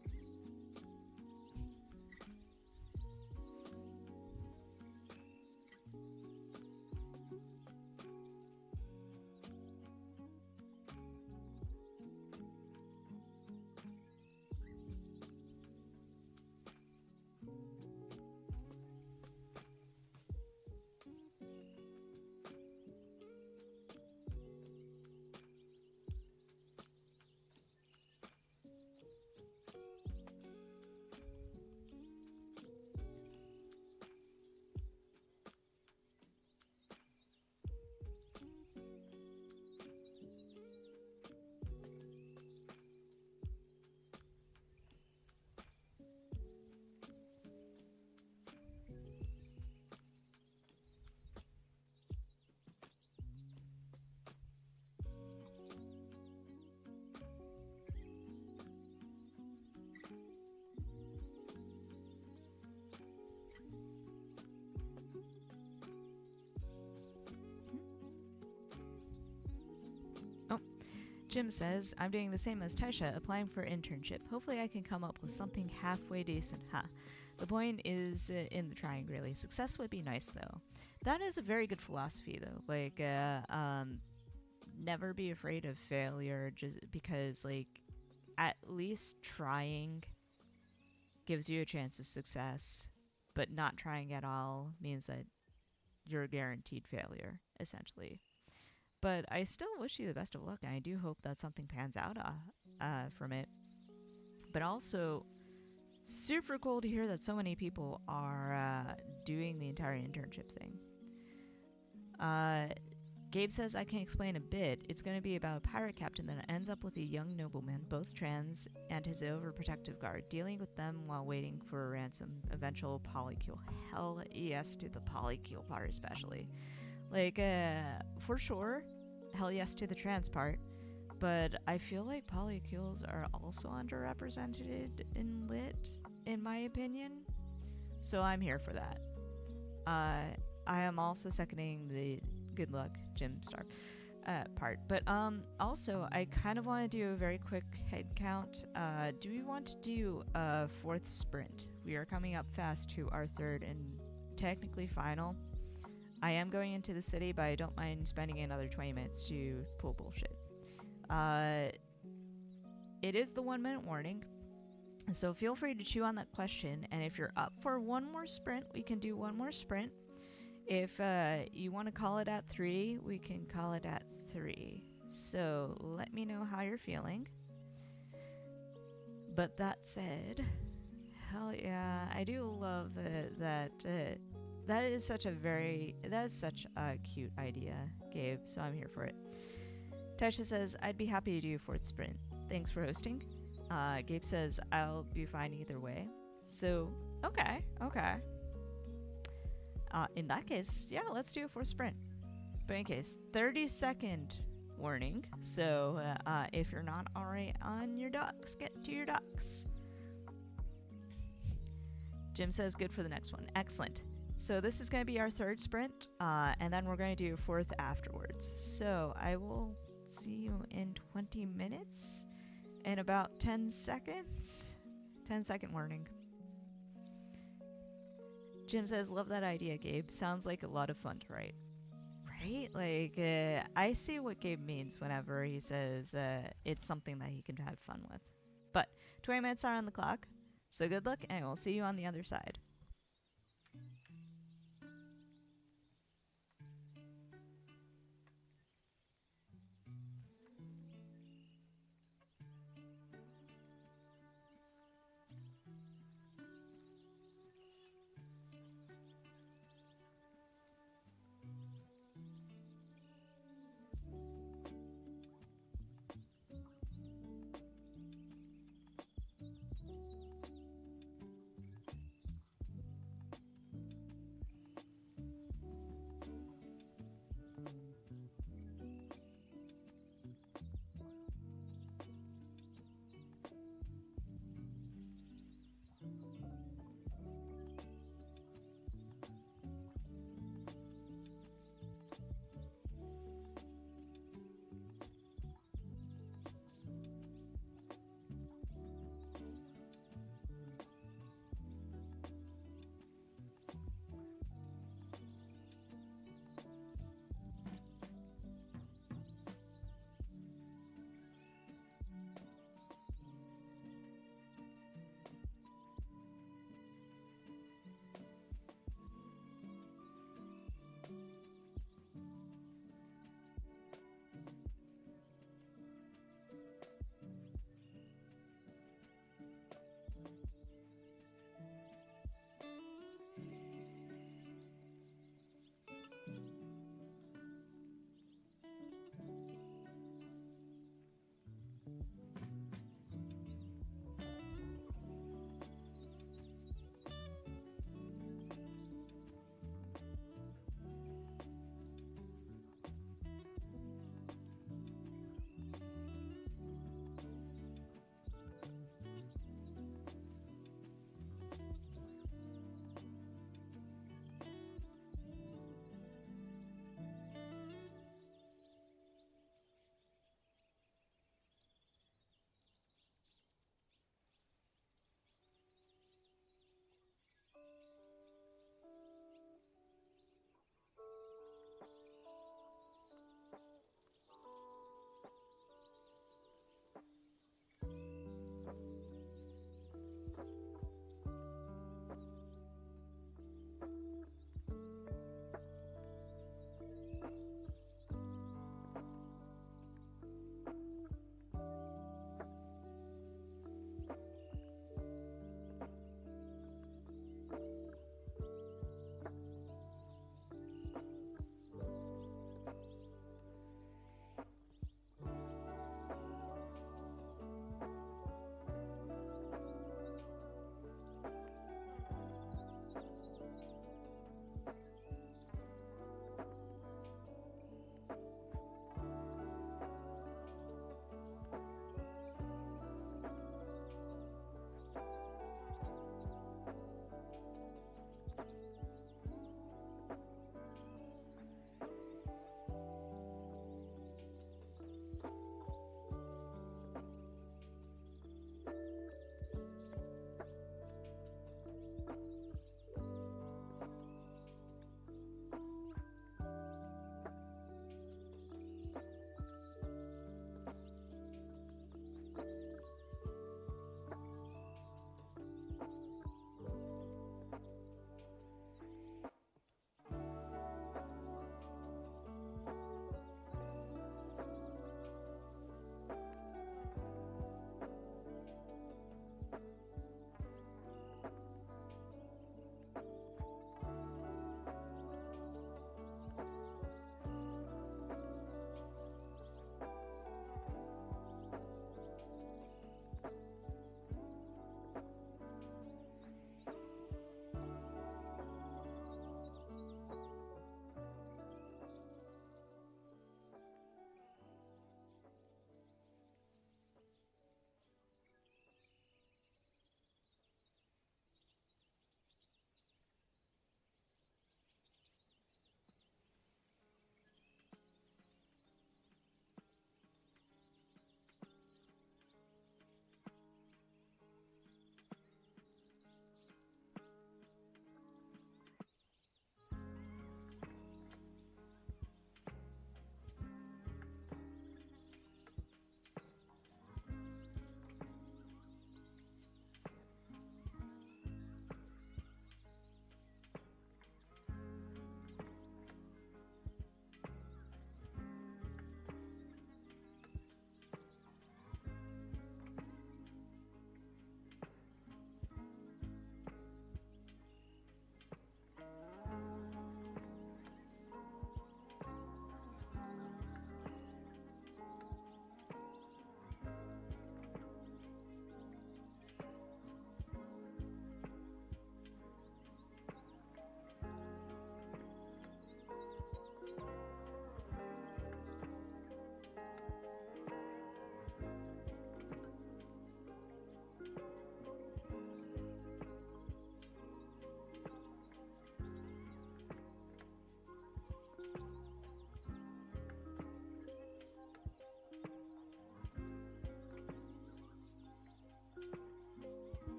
oh, Jim says, I'm doing the same as Taisha, applying for internship. Hopefully I can come up with something halfway decent, huh? The point is in the trying, really. Success would be nice, though. That is a very good philosophy, though. Like, never be afraid of failure, just because, like, at least trying gives you a chance of success, but not trying at all means that you're a guaranteed failure, essentially. But I still wish you the best of luck, and I do hope that something pans out from it. But also, super cool to hear that so many people are doing the entire internship thing. Uh, Gabe says, I can explain a bit. It's going to be about a pirate captain that ends up with a young nobleman, both trans, and his overprotective guard, dealing with them while waiting for a ransom. Eventual polycule. Hell yes to the polycule part, especially. Like, for sure, hell yes to the trans part, but I feel like polycules are also underrepresented in lit, in my opinion. So I'm here for that. I am also seconding the good luck, Jim Star part. But also, I kind of want to do a very quick head count. Do we want to do a fourth sprint? We are coming up fast to our third and technically final. I am going into the city, but I don't mind spending another 20 minutes to pull bullshit. It is the 1 minute warning, so feel free to chew on that question. And if you're up for one more sprint, we can do one more sprint. If you want to call it at 3, we can call it at 3. So let me know how you're feeling. But that said, hell yeah, I do love that. That is such a cute idea, Gabe. So I'm here for it. Tasha says, I'd be happy to do a fourth sprint. Thanks for hosting. Gabe says, I'll be fine either way. So, okay. In that case, yeah, let's do a fourth sprint. But in case, 30-second warning. So, if you're not already on your ducks, get to your ducks. Jim says, good for the next one. Excellent. So this is going to be our third sprint, and then we're going to do a fourth afterwards. So I will see you in 20 minutes in about 10 seconds. 10-second warning. Jim says, love that idea, Gabe. Sounds like a lot of fun to write. Right? Like, I see what Gabe means whenever he says it's something that he can have fun with. But 20 minutes are on the clock, so good luck, and we'll see you on the other side.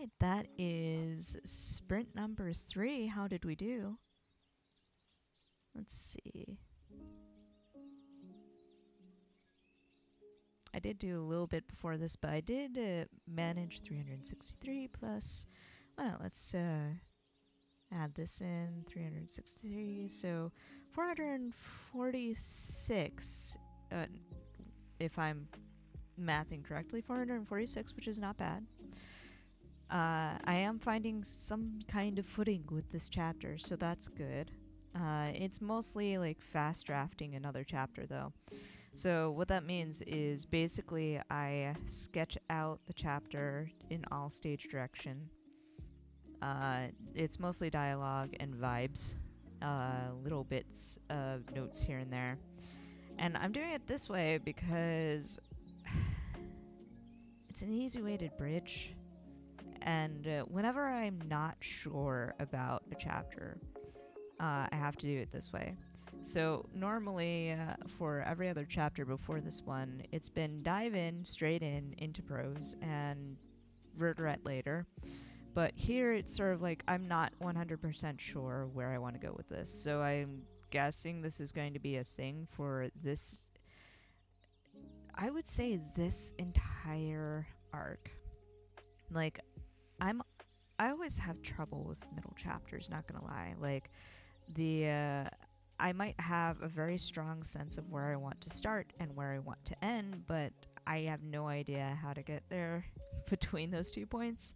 right, that is sprint number 3. How did we do? Let's see. I did do a little bit before this, but I did manage 363 plus. Well, no, let's add this in. 363, so 446. If I'm mathing correctly, 446, which is not bad. I am finding some kind of footing with this chapter, so that's good. It's mostly like fast drafting another chapter though. So what that means is basically I sketch out the chapter in all stage direction. It's mostly dialogue and vibes, little bits of notes here and there. And I'm doing it this way because it's an easy way to bridge. And whenever I'm not sure about a chapter, I have to do it this way. So normally for every other chapter before this one, it's been dive in, straight in, into prose, and regret later. But here it's sort of like I'm not 100% sure where I want to go with this. So I'm guessing this is going to be a thing for this, I would say this entire arc. Like, I always have trouble with middle chapters, not gonna lie. Like, I might have a very strong sense of where I want to start and where I want to end, but I have no idea how to get there between those 2 points.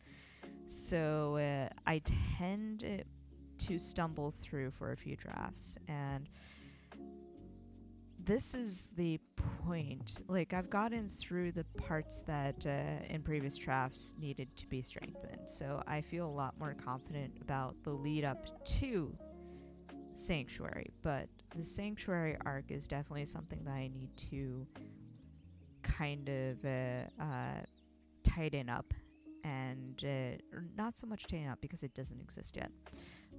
So I tend to stumble through for a few drafts, and this is the point. Like, I've gotten through the parts that in previous drafts needed to be strengthened, so I feel a lot more confident about the lead up to Sanctuary. But the Sanctuary arc is definitely something that I need to kind of tighten up, and or not so much tighten up because it doesn't exist yet,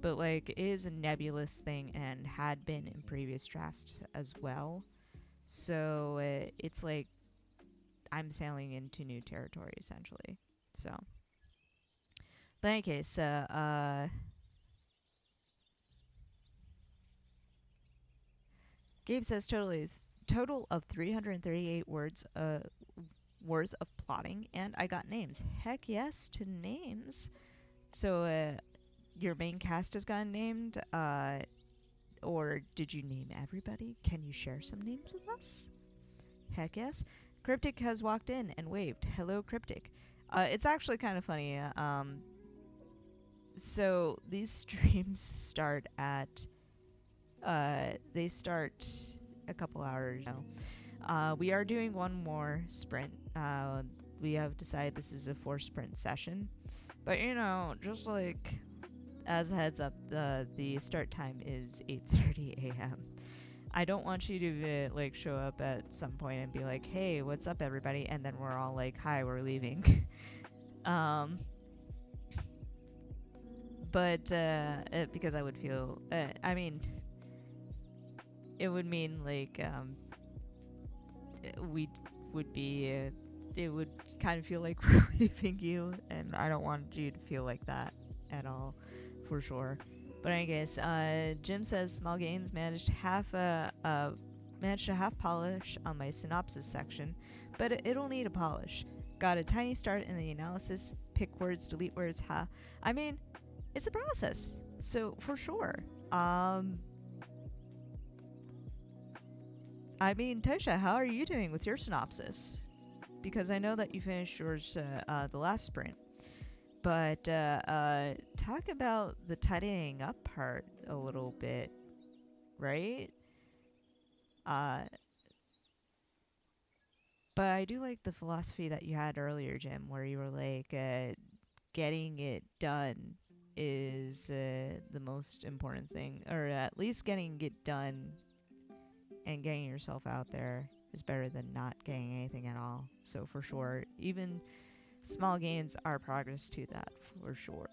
but like it is a nebulous thing and had been in previous drafts as well. So it's like I'm sailing into new territory essentially. So, but in any case, Gabe says total of 338 words worth of plotting, and I got names. Heck yes to names. So your main cast has gotten named, or did you name everybody? Can you share some names with us? Heck yes. Cryptic has walked in and waved. Hello, Cryptic. It's actually kind of funny. So these streams start at they start a couple hours now. We are doing one more sprint. We have decided this is a 4 sprint session, but you know, just like as a heads up, the start time is 8:30 a.m. I don't want you to like show up at some point and be like, "Hey, what's up, everybody?" And then we're all like, "Hi, we're leaving." um, but because I would feel, I mean, it would mean like we would be, it would kind of feel like we're leaving you, and I don't want you to feel like that at all, for sure. But I guess Jim says small gains managed to half polish on my synopsis section, but it'll need a polish. Got a tiny start in the analysis, pick words, delete words. I mean, it's a process, so for sure. I mean, Tosha, how are you doing with your synopsis? Because I know that you finished yours the last sprint. But talk about the tidying up part a little bit, right? Uh, but I do like the philosophy that you had earlier, Jim, where you were like, getting it done is the most important thing, or at least getting it done and getting yourself out there is better than not getting anything at all. So for sure, even small gains are progress to that, for sure.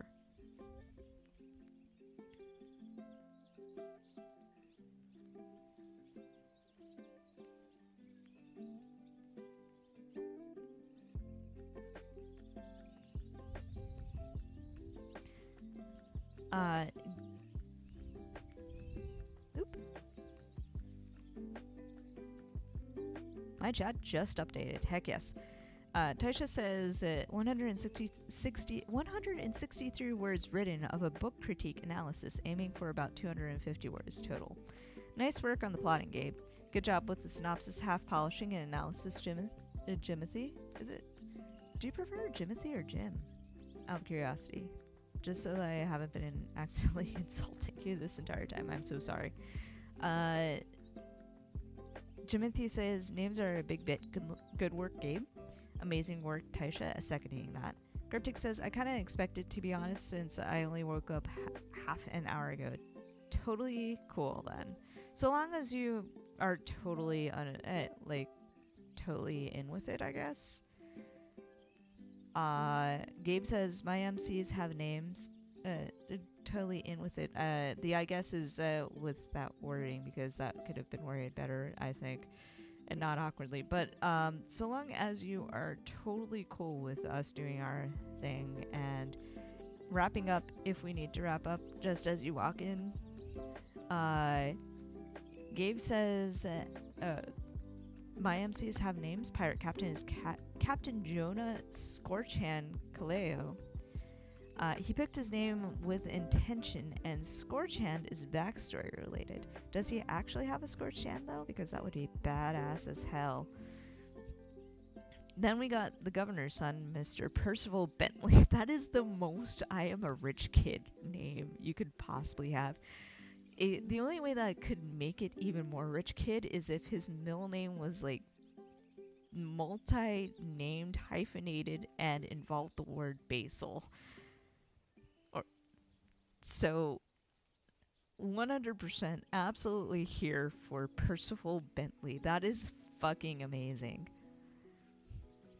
Uh, oop, my chat just updated. Heck yes. Taisha says 163 words written of a book critique analysis, aiming for about 250 words total. Nice work on the plotting, Gabe. Good job with the synopsis, half polishing, and analysis, Jimothy? Is it? Do you prefer Jimothy or Jim? Out of curiosity. Just so that I haven't been accidentally insulting you this entire time. I'm so sorry. Jimothy says, names are a big bit. Good work, Gabe. Amazing work, Taisha, seconding that. Cryptic says, I kind of expected, to be honest, since I only woke up half an hour ago. Totally cool, then. So long as you are totally, totally in with it, I guess. Gabe says, my MCs have names. Totally in with it. The I guess is with that wording, because that could have been worded better, I think, and not awkwardly. But so long as you are totally cool with us doing our thing and wrapping up if we need to wrap up just as you walk in. Gabe says, my MCs have names. Pirate Captain is Captain Jonah Scorchhand Kaleo. He picked his name with intention, and Scorchhand is backstory related. Does he actually have a Scorched Hand, though? Because that would be badass as hell. Then we got the governor's son, Mr. Percival Bentley. That is the most I am a rich kid name you could possibly have. The only way that I could make it even more rich kid is if his middle name was like multi-named, hyphenated, and involved the word basil. So 100% absolutely here for Percival Bentley. That is fucking amazing.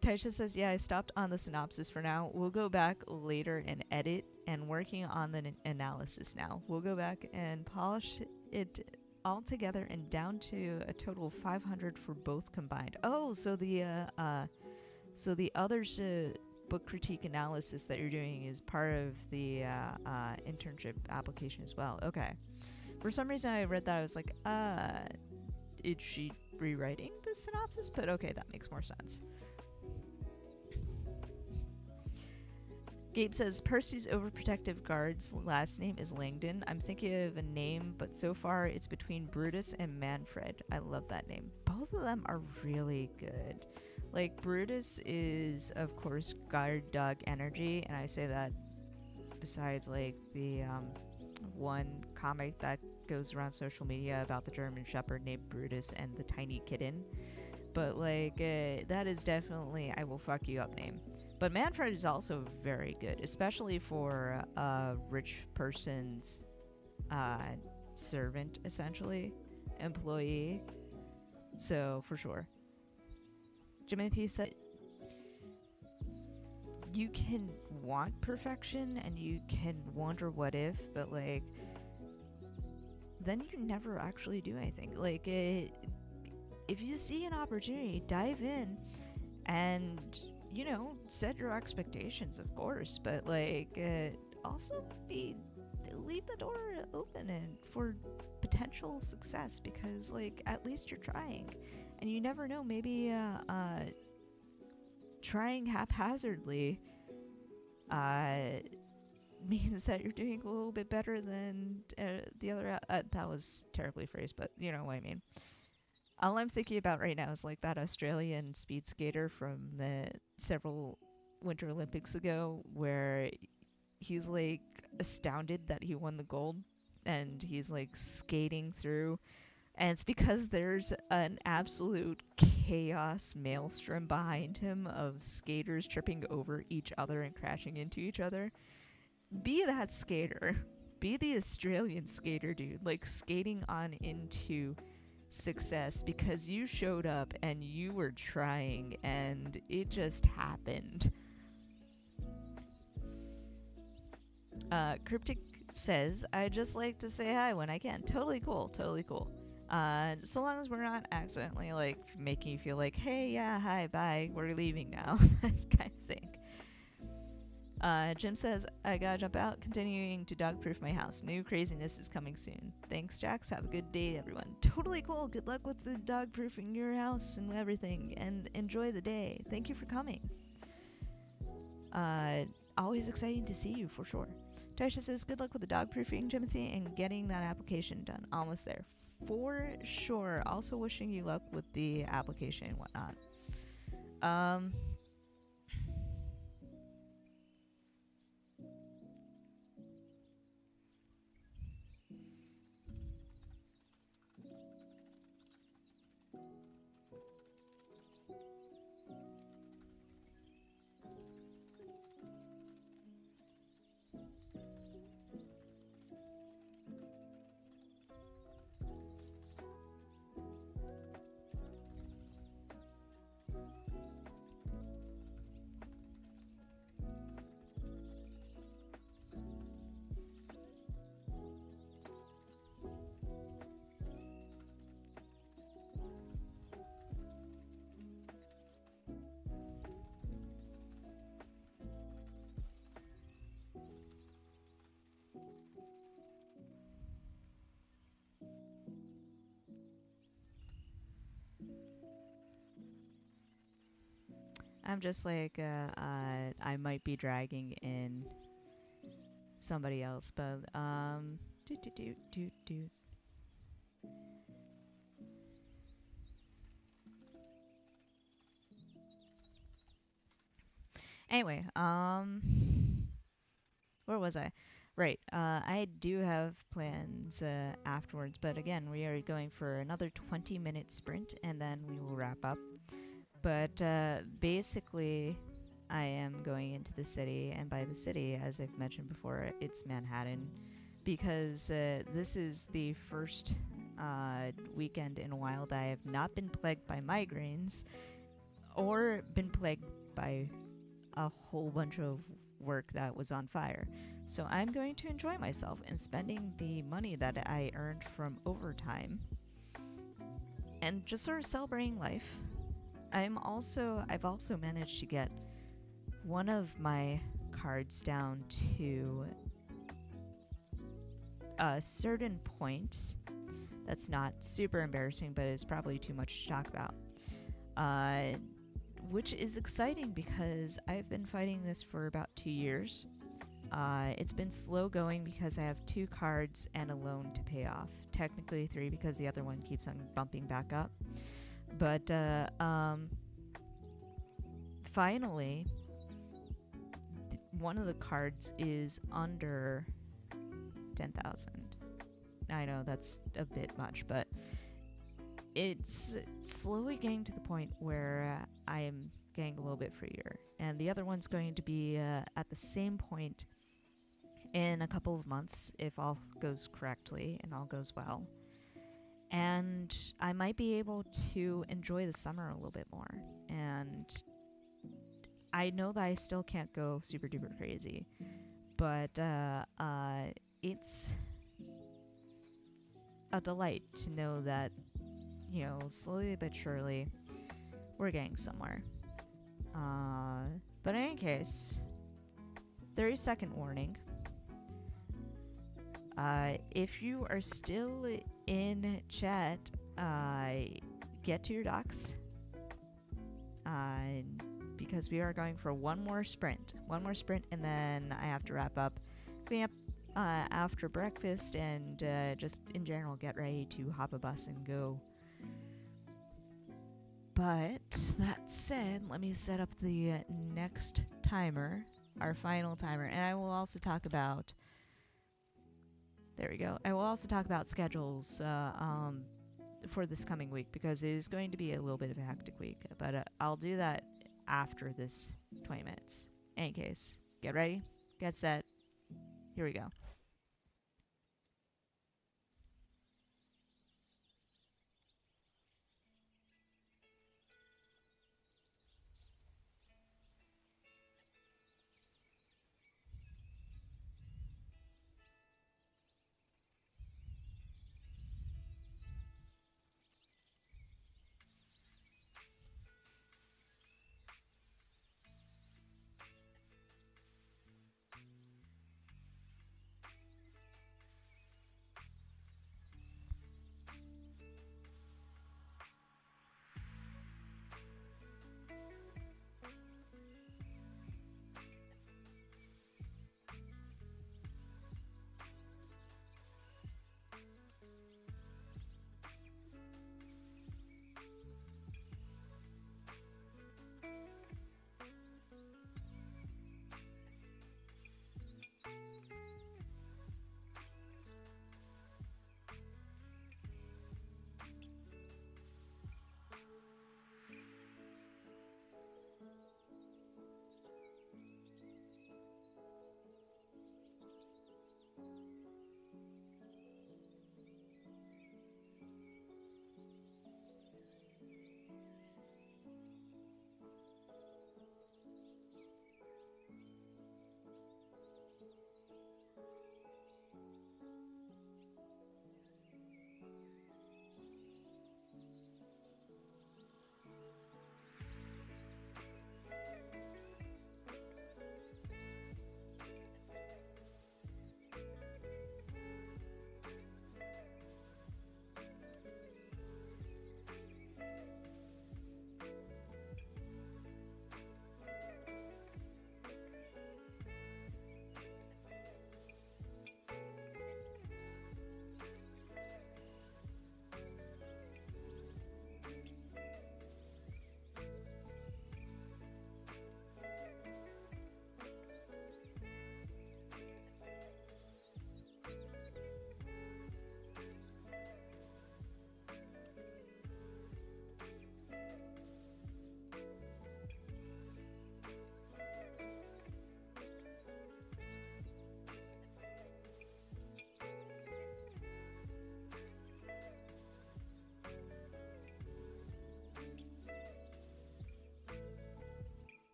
Taisha says, yeah, I stopped on the synopsis for now. We'll go back later and edit, and working on the analysis now. We'll go back and polish it all together and down to a total of 500 for both combined. Oh, so the other book critique analysis that you're doing is part of the internship application as well. Okay. For some reason I read that, I was like, is she rewriting the synopsis? But okay, that makes more sense. Gabe says, Percy's overprotective guard's last name is Langdon. I'm thinking of a name, but so far it's between Brutus and Manfred. I love that name. Both of them are really good. Like, Brutus is, of course, guard dog energy, and I say that besides, like, the one comic that goes around social media about the German Shepherd named Brutus and the tiny kitten. But, like, that is definitely I will fuck you up name. But Manfred is also very good, especially for a rich person's servant, essentially, employee. So, for sure. Jimothy said, you can want perfection and you can wonder what if, but, like, then you never actually do anything. Like, if you see an opportunity, dive in and, you know, set your expectations, of course, but, like, also leave the door open and for potential success, because, like, at least you're trying, and you never know, maybe trying haphazardly means that you're doing a little bit better than the other. That was terribly phrased, but you know what I mean. All I'm thinking about right now is like that Australian speed skater from the several Winter Olympics ago, where he's like astounded that he won the gold, and he's like skating through, and it's because there's an absolute chaos maelstrom behind him of skaters tripping over each other and crashing into each other. Be that skater. Be the Australian skater, dude. Like, skating on into success because you showed up and you were trying and it just happened. Cryptic says, I just like to say hi when I can. Totally cool, totally cool. So long as we're not accidentally, like, making you feel like, hey, yeah, hi, bye, we're leaving now. That kind of thing. Jim says, I gotta jump out, continuing to dog proof my house. New craziness is coming soon. Thanks, Jax. Have a good day, everyone. Totally cool. Good luck with the dog proofing your house and everything, and enjoy the day. Thank you for coming. Always exciting to see you, for sure. Tasha says, good luck with the dog proofing, Timothy, and getting that application done. Almost there. For sure. Also wishing you luck with the application and whatnot. I'm just like, I might be dragging in somebody else, but, do do do do do. Anyway, where was I? Right, I do have plans, afterwards, but again, we are going for another 20-minute sprint, and then we will wrap up. But, basically, I am going into the city, and by the city, as I've mentioned before, it's Manhattan, because this is the first weekend in a while that I have not been plagued by migraines or been plagued by a whole bunch of work that was on fire. So I'm going to enjoy myself and spending the money that I earned from overtime and just sort of celebrating life. I've also managed to get one of my cards down to a certain point that's not super embarrassing, but is probably too much to talk about. Which is exciting because I've been fighting this for about 2 years. It's been slow going because I have 2 cards and a loan to pay off. Technically 3 because the other one keeps on bumping back up. But finally, one of the cards is under 10,000. I know that's a bit much, but it's slowly getting to the point where I am getting a little bit freer. And the other one's going to be at the same point in a couple of months if all goes correctly and all goes well. And I might be able to enjoy the summer a little bit more. And I know that I still can't go super duper crazy, but it's a delight to know that, you know, slowly but surely, we're getting somewhere. But in any case, 30-second warning. If you are still in chat, get to your docs. Because we are going for one more sprint. One more sprint, and then I have to wrap up, clean up after breakfast, and just in general get ready to hop a bus and go. But that said, let me set up the next timer, our final timer, and I will also talk about. There we go. I will also talk about schedules for this coming week because it is going to be a little bit of a hectic week. But I'll do that after this 20 minutes. In any case, get ready, get set. Here we go.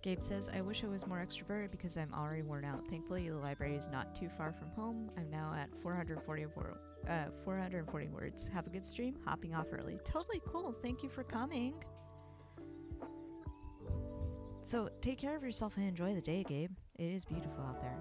Gabe says, I wish I was more extroverted because I'm already worn out. Thankfully, the library is not too far from home. I'm now at 440 words. Have a good stream. Hopping off early. Totally cool. Thank you for coming. So, take care of yourself and enjoy the day, Gabe. It is beautiful out there.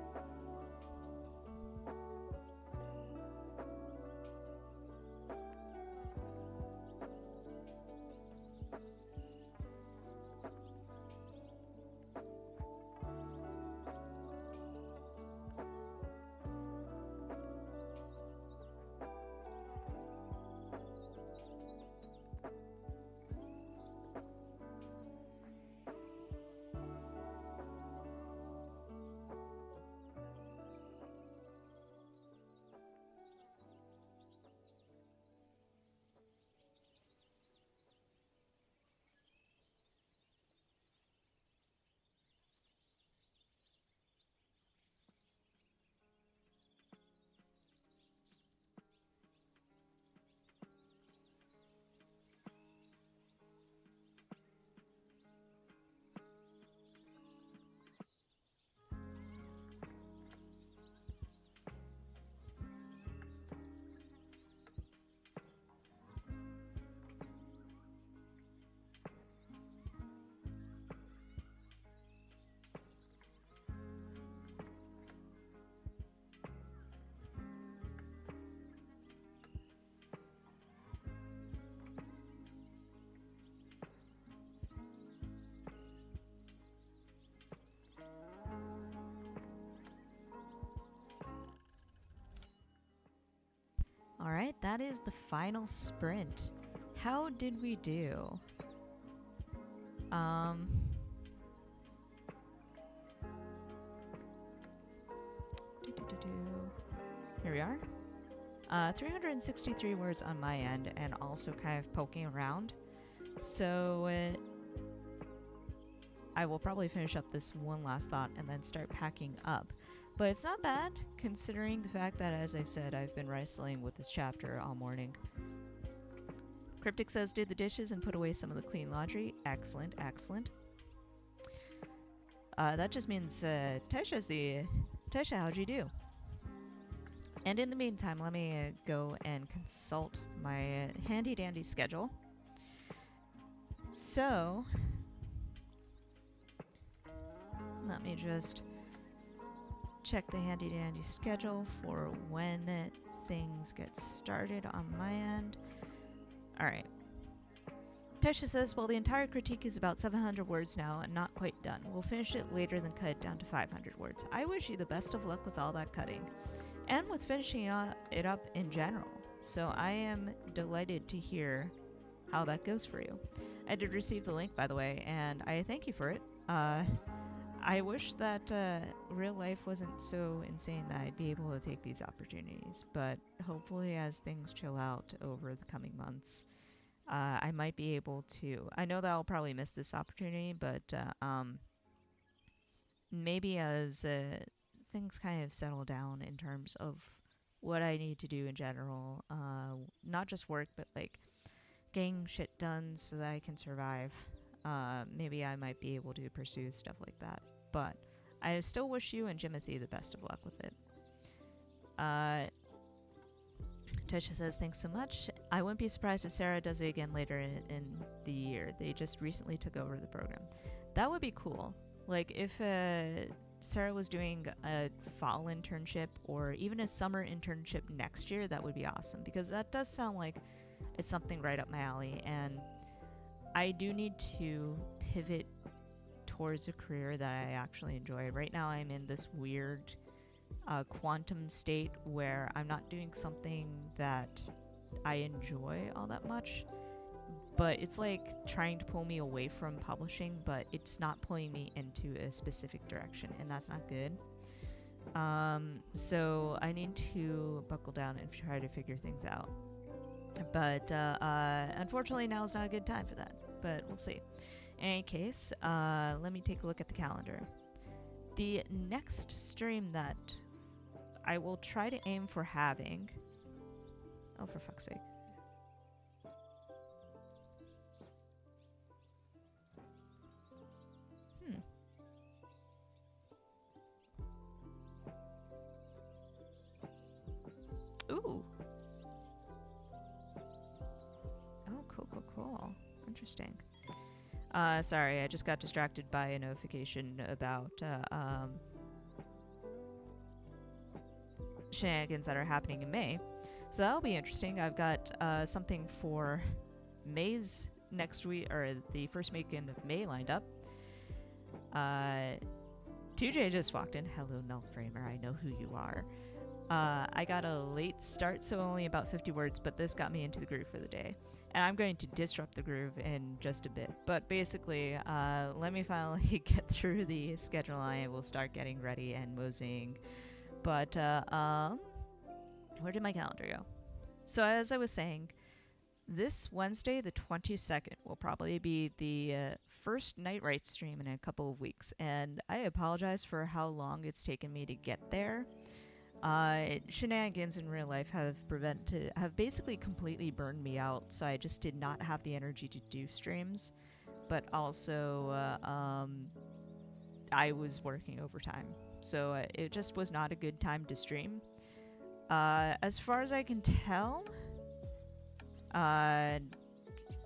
Alright, that is the final sprint. How did we do? Here we are. 363 words on my end, and also kind of poking around. So I will probably finish up this one last thought and then start packing up. But it's not bad, considering the fact that, as I've said, I've been wrestling with this chapter all morning. Cryptic says, did the dishes and put away some of the clean laundry. Excellent, excellent. That just means Tesha, how'd you do? And in the meantime, let me go and consult my handy dandy schedule. So, let me just check the handy dandy schedule for when things get started on my end. Alright. Tesha says, well, the entire critique is about 700 words now and not quite done. We'll finish it later than cut it down to 500 words. I wish you the best of luck with all that cutting. And with finishing it up in general. So I am delighted to hear how that goes for you. I did receive the link, by the way, and I thank you for it. I wish that real life wasn't so insane that I'd be able to take these opportunities, but hopefully as things chill out over the coming months, I might be able to. I know that I'll probably miss this opportunity, but maybe as things kind of settle down in terms of what I need to do in general, not just work, but like getting shit done so that I can survive. Maybe I might be able to pursue stuff like that. But I still wish you and Jimothy the best of luck with it. Tesha says, thanks so much. I wouldn't be surprised if Sarah does it again later in the year. They just recently took over the program. That would be cool. Like, if Sarah was doing a fall internship or even a summer internship next year, that would be awesome. Because that does sound like it's something right up my alley. And I do need to pivot towards a career that I actually enjoy. Right now, I'm in this weird quantum state where I'm not doing something that I enjoy all that much, but it's like trying to pull me away from publishing, but it's not pulling me into a specific direction, and that's not good. So I need to buckle down and try to figure things out. But unfortunately, now is not a good time for that, but we'll see. In any case, let me take a look at the calendar. The next stream that I will try to aim for having... Oh, for fuck's sake. Cool. Interesting. Sorry, I just got distracted by a notification about shenanigans that are happening in May. So that'll be interesting. I've got something for May's next week, or the first weekend of May lined up. 2J just walked in. Hello, Null Framer. I know who you are. I got a late start, so only about 50 words, but this got me into the groove for the day. And I'm going to disrupt the groove in just a bit. But basically, let me finally get through the schedule. I will start getting ready and moseying. But, where did my calendar go? So as I was saying, this Wednesday, the 22nd, will probably be the first Night Right stream in a couple of weeks. And I apologize for how long it's taken me to get there. Shenanigans in real life have basically completely burned me out, so I just did not have the energy to do streams. But also, I was working overtime, so it just was not a good time to stream. As far as I can tell,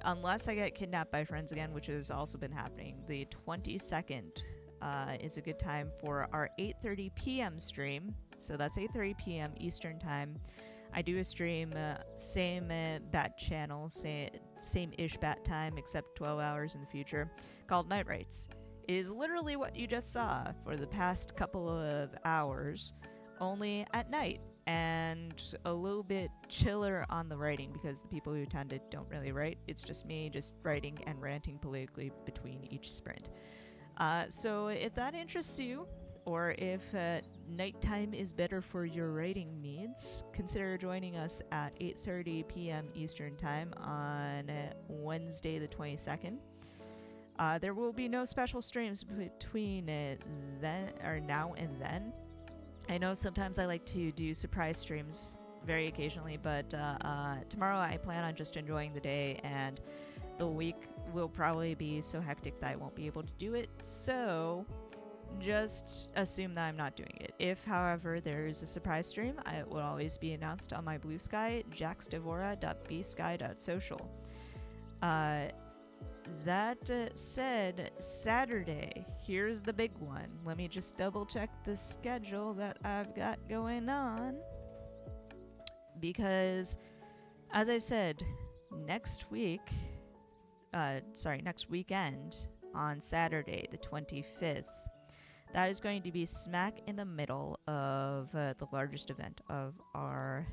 unless I get kidnapped by friends again, which has also been happening, the 22nd is a good time for our 8:30 p.m. stream. So that's 8:30 p.m. Eastern time. I do a stream, same bat channel, same-ish bat time, except 12 hours in the future, called Night Rights. It is literally what you just saw for the past couple of hours, only at night, and a little bit chiller on the writing because the people who attend it don't really write. It's just me just writing and ranting politically between each sprint. So if that interests you, or if nighttime is better for your writing needs, consider joining us at 8:30 p.m. Eastern Time on Wednesday the 22nd. There will be no special streams between now and then. I know sometimes I like to do surprise streams very occasionally, but tomorrow I plan on just enjoying the day, and the week will probably be so hectic that I won't be able to do it, so just assume that I'm not doing it. If, however, there is a surprise stream, it will always be announced on my Blue Sky, jaxdevora.bsky.social. That said, Saturday, here's the big one. Let me just double check the schedule that I've got going on. Because, as I've said, next weekend, on Saturday, the 25th, that is going to be smack in the middle of the largest event of our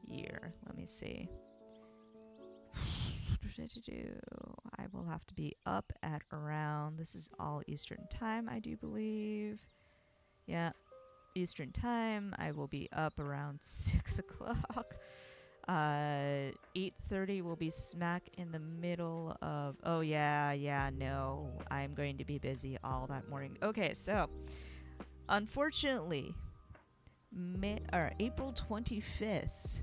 year. Let me see. I will have to be up at around, this is all Eastern time, I do believe. Yeah, Eastern time. I will be up around 6 o'clock. 8:30 will be smack in the middle of, oh yeah, no, I'm going to be busy all that morning. Okay, so, unfortunately, April 25th,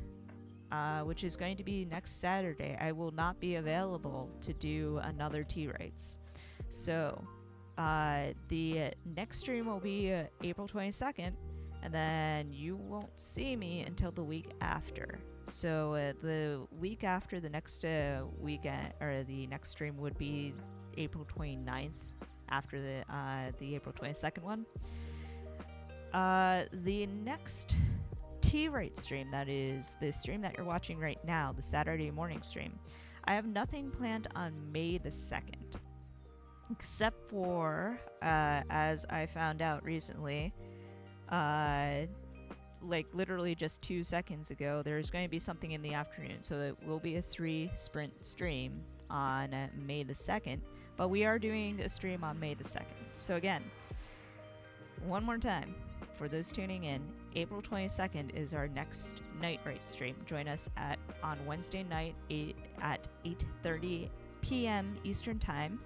which is going to be next Saturday, I will not be available to do another T-Rights. So, the next stream will be April 22nd, and then you won't see me until the week after. So, the week after the next weekend, or the next stream would be April 29th, after the April 22nd one. The next T-Right stream, that is the stream that you're watching right now, the Saturday morning stream, I have nothing planned on May the 2nd. Except for, as I found out recently, like literally just 2 seconds ago, there's going to be something in the afternoon, so it will be a 3-sprint stream on May the 2nd, but we are doing a stream on May the 2nd. So again, one more time, for those tuning in, April 22nd is our next Night Right stream. Join us on Wednesday night at 8:30 p.m. Eastern Time.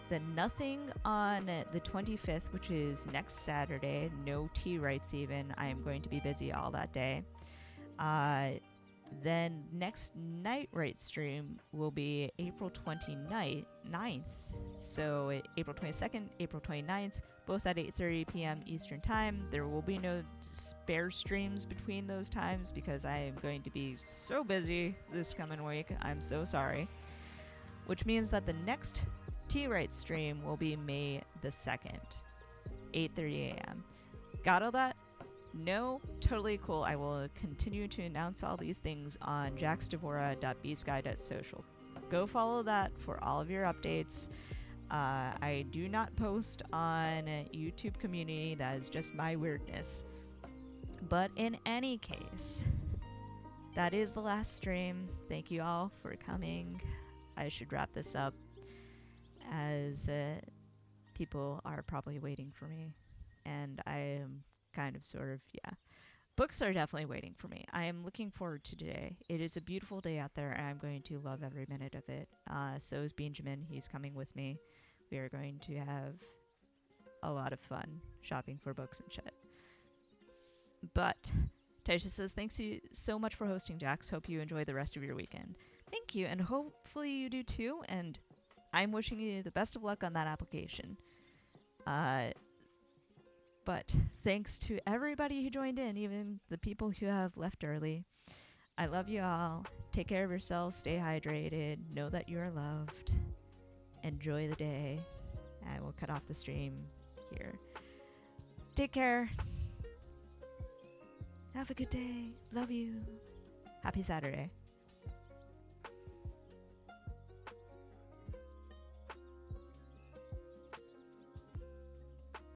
Then nothing on the 25th, which is next Saturday. No T-Rights even. I am going to be busy all that day. Then next Night Right stream will be April 29th. So April 22nd, April 29th, both at 8:30 p.m. Eastern Time. There will be no spare streams between those times because I am going to be so busy this coming week. I'm so sorry. which means that the next T-Write stream will be May the 2nd, 8:30 a.m. Got all that? No? Totally cool. I will continue to announce all these things on jacksdevora.bsky.social. Go follow that for all of your updates. I do not post on YouTube community. That is just my weirdness. But in any case, that is the last stream. Thank you all for coming. I should wrap this up as people are probably waiting for me. And I am kind of sort of, yeah. Books are definitely waiting for me. I am looking forward to today. It is a beautiful day out there, and I'm going to love every minute of it. So is Benjamin. He's coming with me. We are going to have a lot of fun shopping for books and shit. But Taisha says, thanks you so much for hosting, Jax. Hope you enjoy the rest of your weekend. Thank you, and hopefully you do too. And I'm wishing you the best of luck on that application. But thanks to everybody who joined in, even the people who have left early. I love you all. Take care of yourselves. Stay hydrated. Know that you are loved. Enjoy the day. I will cut off the stream here. Take care. Have a good day. Love you. Happy Saturday.